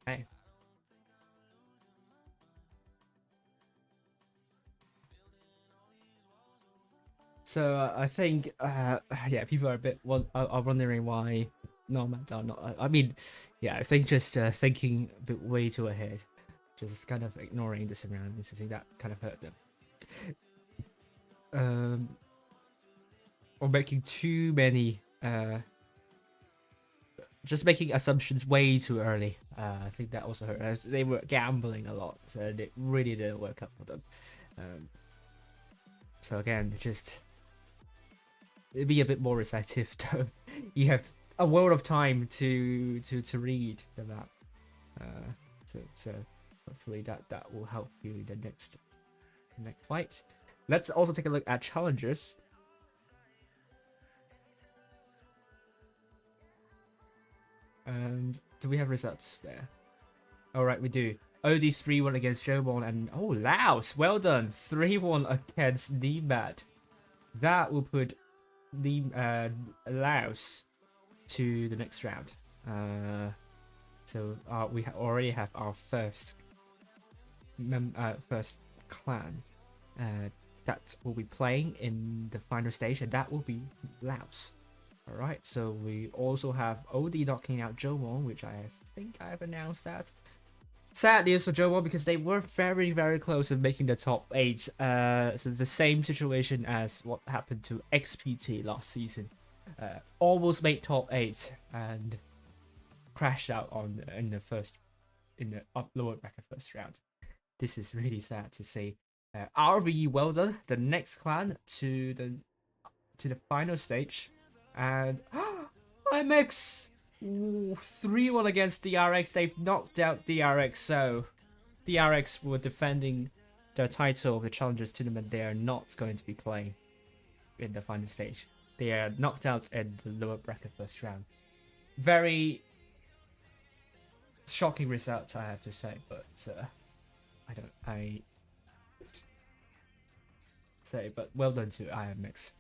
Hey. So I think yeah, people are a bit are wondering why nomads are not. I mean, yeah, I think just thinking a bit way too ahead, just kind of ignoring the surroundings. I think that kind of hurt them. Or making too many just making assumptions way too early. I think that also hurt. They were gambling a lot, so it really didn't work out for them. So again, just be a bit more receptive. You have a world of time to read the map. So hopefully that will help you in the next fight. Let's also take a look at challengers. And do we have results there? All right, we do. OD's 3-1 against Jobon, and oh, Laos, well done, 3-1 against Nemad. That will put the Laos to the next round. So we already have our first clan that will be playing in the final stage, and that will be Laos. Alright, so we also have OD knocking out Jowon, which I think I've announced that. Sad news for Jowon because they were very, very close in making the top 8. So the same situation as what happened to XPT last season. Almost made top 8 and crashed out in the lower bracket first round. This is really sad to see. RVE, well done. The next clan to the final stage. And IMX 3-1 against DRX. They've knocked out DRX. So DRX were defending their title of the Challengers Tournament. They are not going to be playing in the final stage. They are knocked out in the lower bracket first round. Very shocking result, I have to say, but but well done to IMX.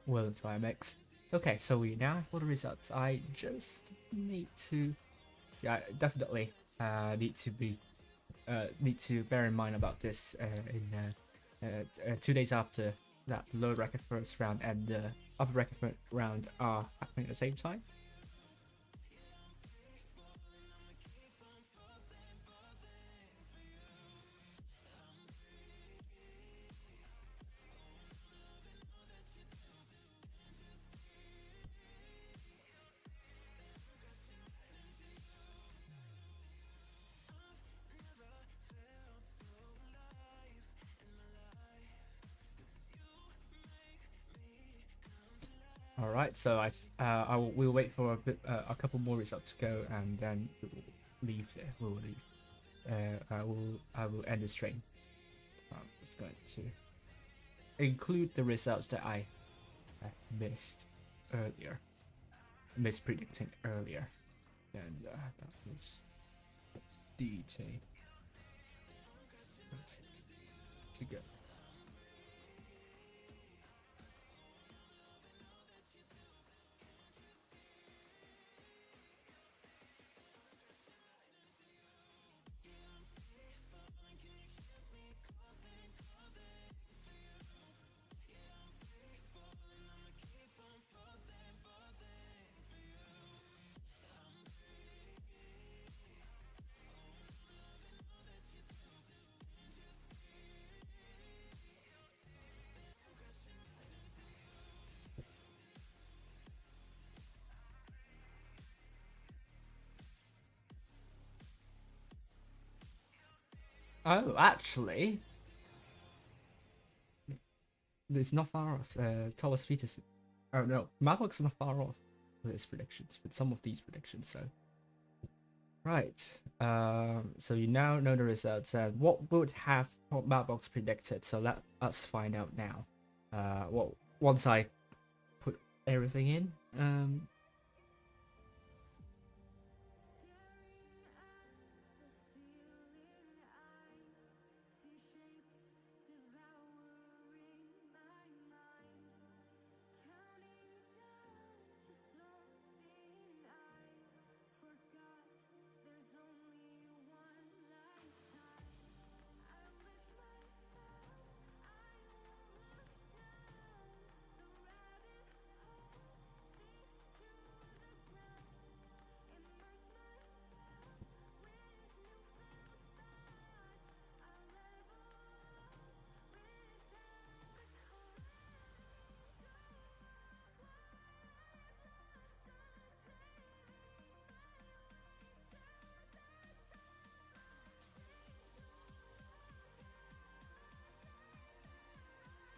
Well done to IMX. Okay, so we now for the results. I just need to see. I definitely need to bear in mind about this in 2 days after that lower bracket first round and the upper bracket first round are happening at the same time. All right, so we'll wait for a couple more results to go, and then we will leave. I will end the stream. I'm just going to include the results that I missed earlier, mispredicting earlier, and that was DT. To go. Oh, actually, it's not far off. Thomas Peterson. Oh no, Maverick's not far off with his predictions, with some of these predictions. So, right. So you now know the results. What would have Mavbox predicted? So let us find out now. Once I put everything in.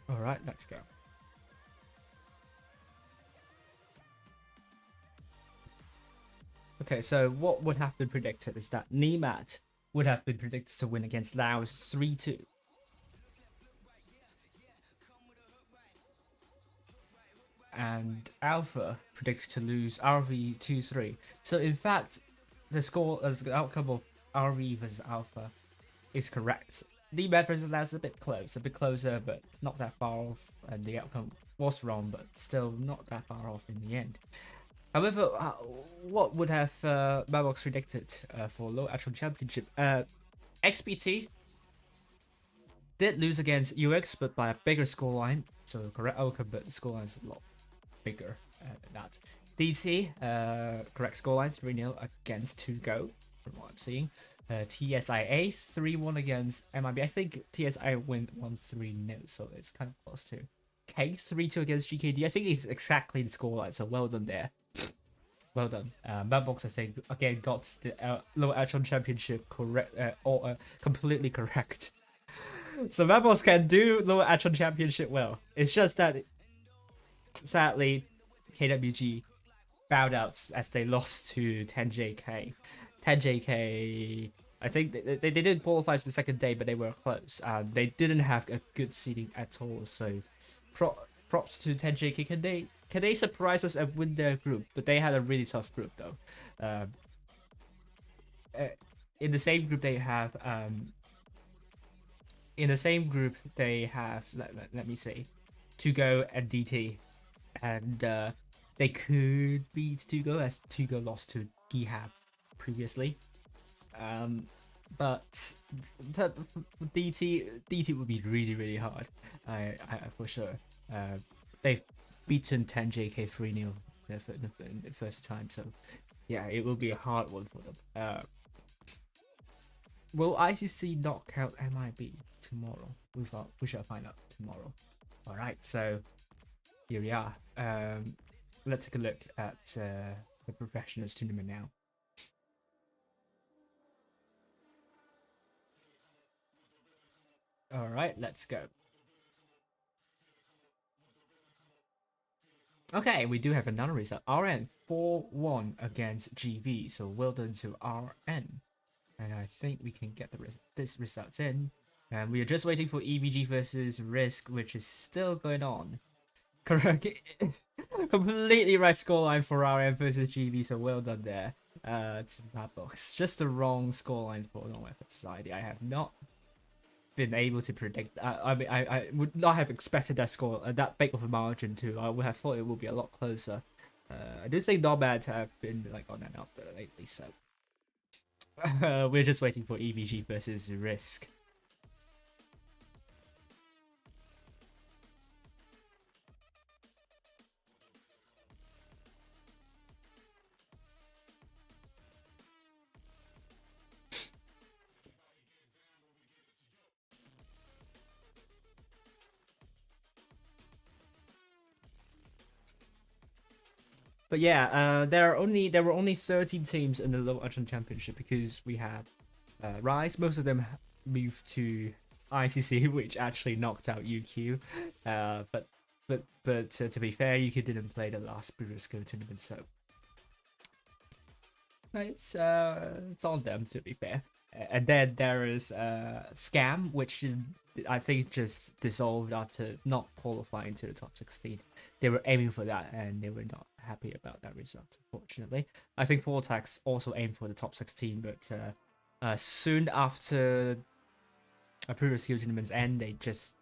All right, let's go. Okay, so what would have been predicted is that Nemat would have been predicted to win against Laos 3-2. And Alpha predicted to lose RV 2-3. So in fact, the outcome of RV versus Alpha is correct. Nemat versus Laos is a bit closer, but not that far off. And the outcome was wrong, but still not that far off in the end. However, what would have Mavbox predicted for Low Actual Championship? XPT did lose against UX, but by a bigger scoreline, So correct outcome, but the scoreline is a lot bigger than that. DT, correct scoreline 3-0 against 2Go, from what I'm seeing. TSIA 3-1 against MIB. I think TSI win 1-3-0, so it's kind of close to. K 3-2 against GKD. I think it's exactly the scoreline, so well done there. Well done. Madbox, I think, again got the lower echelon championship correct, completely correct. So Madbox can do lower echelon championship well. It's just that, sadly, KWG bowed out as they lost to 10JK. 10JK, I think they didn't qualify to the second day, but they were close. They didn't have a good seeding at all, so props to 10JK. Can they surprise us and win their group? But they had a really tough group though. In the same group they have let me see, 2Go and DT, and they could beat 2Go as 2Go lost to Gihab previously. But DT would be really hard. I for sure. They've beaten 10JK 3-0 the first time, so yeah, it will be a hard one for them. Will ICC knock out MIB tomorrow? We shall find out tomorrow. All right, so here we are. Let's take a look at the professionals tournament now. All right, let's go. Okay, we do have another result. RN 4-1 against GV, so well done to RN. And I think we can get this result in. And we are just waiting for EVG versus RISQ, which is still going on. Correct. Completely right scoreline for RN versus GV, so well done there. It's Madbox. Just the wrong scoreline for Non-Weapon Society. I have not been able to predict. I mean, I would not have expected that score, that big of a margin too. I would have thought it would be a lot closer. I do think Nomad have been like on and up lately, so we're just waiting for EVG versus RISQ. But yeah, there were only 13 teams in the lower echelon championship because we had Rise. Most of them moved to ICC, which actually knocked out UQ. But to be fair, UQ didn't play the last previous Go tournament, so it's on them, to be fair. And then there is Scam, which I think just dissolved after not qualifying to the top 16. They were aiming for that, and they were not happy about that result, unfortunately. I think Vortex also aimed for the top 16, but soon after a previous skill tournament's end, they just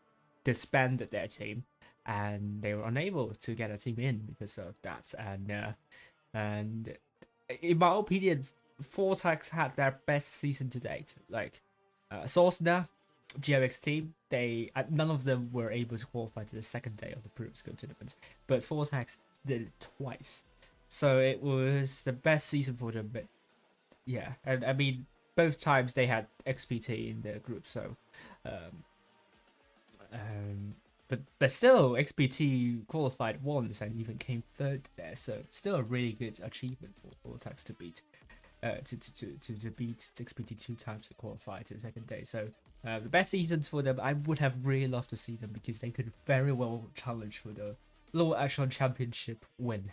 disbanded their team, and they were unable to get a team in because of that. And in my opinion, Vortex had their best season to date. Like Sourcena, GRX team, none of them were able to qualify to the second day of the previous skill tournament, but Vortex did it twice, so it was the best season for them. But yeah, and I mean, both times they had XPT in their group, so but still XPT qualified once and even came third there, so still a really good achievement for Vortex to beat to beat XPT 2 times to qualify to the second day. So the best seasons for them. I would have really loved to see them because they could very well challenge for the lower echelon championship win.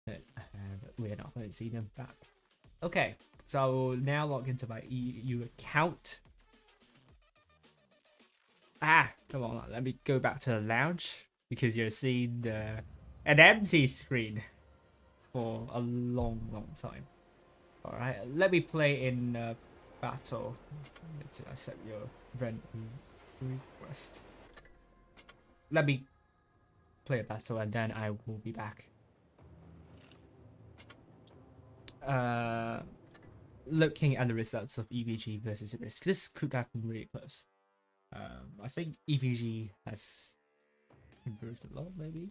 But we're not going to see them back. Okay, so I will now log into my EU account. Come on, let me go back to the lounge because you're seeing an empty screen for a long time. Alright, let me play in battle. Let's accept your friend request. Let me play a battle and then I will be back. Looking at the results of EVG versus RISQ, this could have been really close. I think EVG has improved a lot, maybe.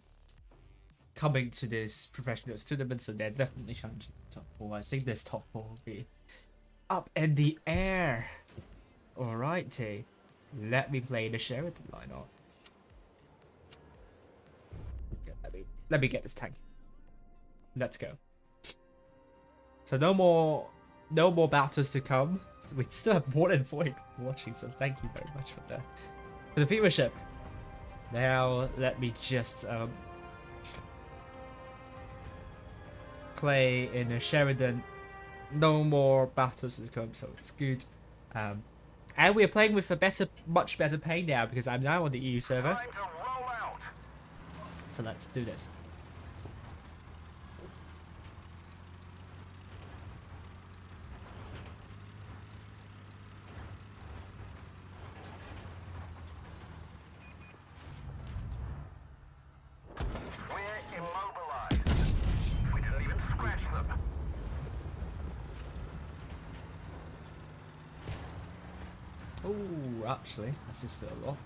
Coming to this professionals tournament, so they're definitely challenging top 4. I think this top 4 will be up in the air. Alrighty, let me play the Sheridan lineup. Let me get this tank. Let's go. So no more battles to come. We still have more than 40 watching, so thank you very much for the viewership. Now let me just play in a Sheridan. No more battles to come, so it's good. And we're playing with a much better pay now because I'm now on the EU server. Time to roll out. So let's do this. We're immobilized. We didn't even scratch them. Oh, actually, this is still a lot.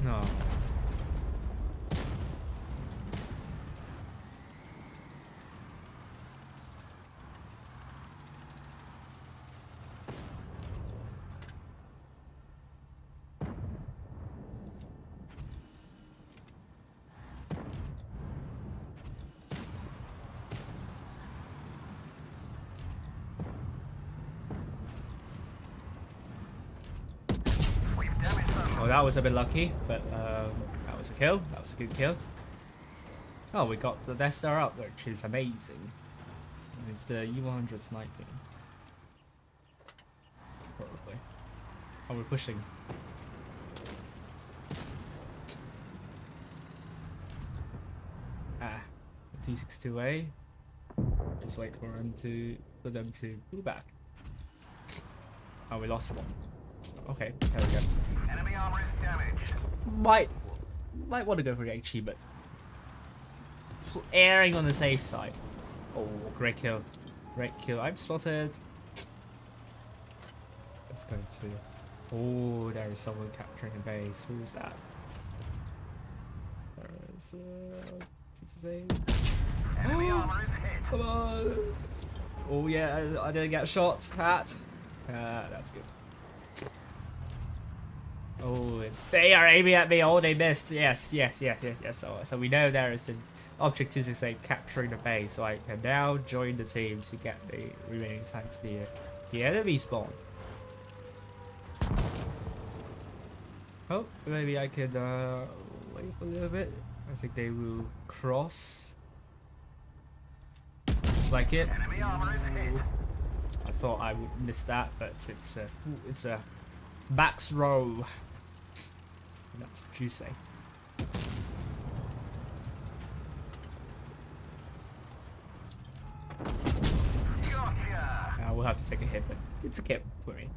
No. We've damaged them. Oh, that was a bit lucky, but that was a kill. That was a good kill. Oh, we got the Death Star up, which is amazing. And it's the U100 sniping. Probably. Oh, we're pushing. Ah, T62A. Just wait for them to pull back. Oh, we lost one. Okay, there we go. Enemy armor is damaged. Might want to go for the HE, but erring on the safe side. Oh, great kill. Great kill. I'm spotted. Let's go to... Oh, there is someone capturing a base. Who is that? There is... Enemy armor is hit. Come on! Oh yeah, I didn't get shot at. That's good. Oh, they are aiming at me. Oh, they missed. Yes. So we know there is an object 268 capturing the base, so I can now join the team to get the remaining tanks near the enemy spawn. Oh, maybe I could wait for a little bit. I think they will cross. Just like it. Enemy armor is hit. I thought I would miss that, but it's a max row. That's juicy. Gotcha. We'll have to take a hit, but it's a kill for me.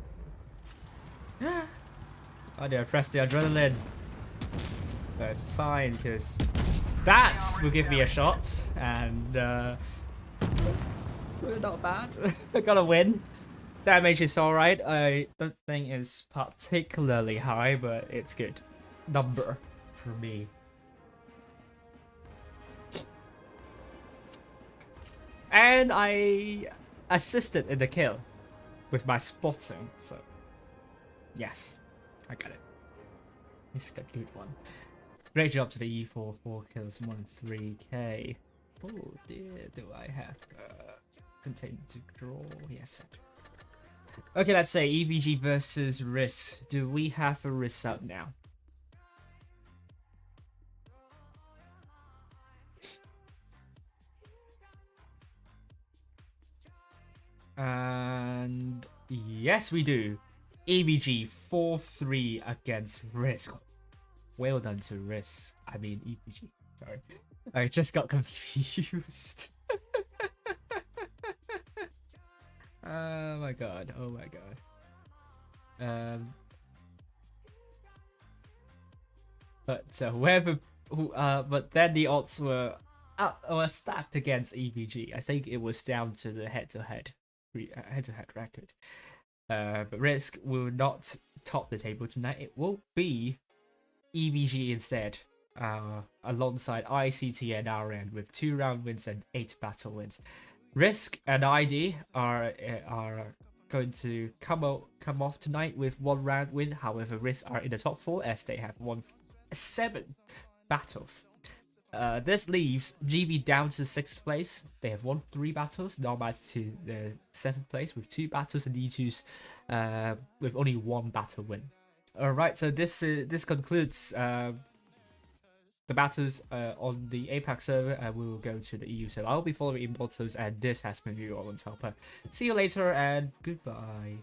Oh dear, I pressed the adrenaline. But it's fine because that will give me a shot, and not bad. I got a win. Damage is alright. I don't think it's particularly high, but it's good number for me. And I assisted in the kill with my spotting, so yes, I got it. It's a good one. Great job to the E4 4 kills 13k. Oh dear, do I have container to draw? Yes, I do. Okay, let's say EVG versus RISQ. Do we have a RISQ out now? And yes, we do. EVG 4-3 against RISQ. Well done to RISQ. I mean EVG. Sorry, I just got confused. Oh my god. Oh my god. But whoever who but then the odds were were stacked against EVG. I think it was down to the head-to-head record. But RISQ will not top the table tonight. It will be EVG instead, alongside ICT and RN with 2 round wins and 8 battle wins. RISQ and ID are going to come off tonight with 1 round win. However, RISQ are in the top 4 as they have won 7 battles. This leaves GB down to 6th place. They have won 3 battles, Nomad to the 7th place with 2 battles, and D2s with only 1 battle win. Alright, so this concludes the battles on the APAC server, and we will go to the EU server. I'll be following Imported, and this has been your R1-2. See you later, and goodbye.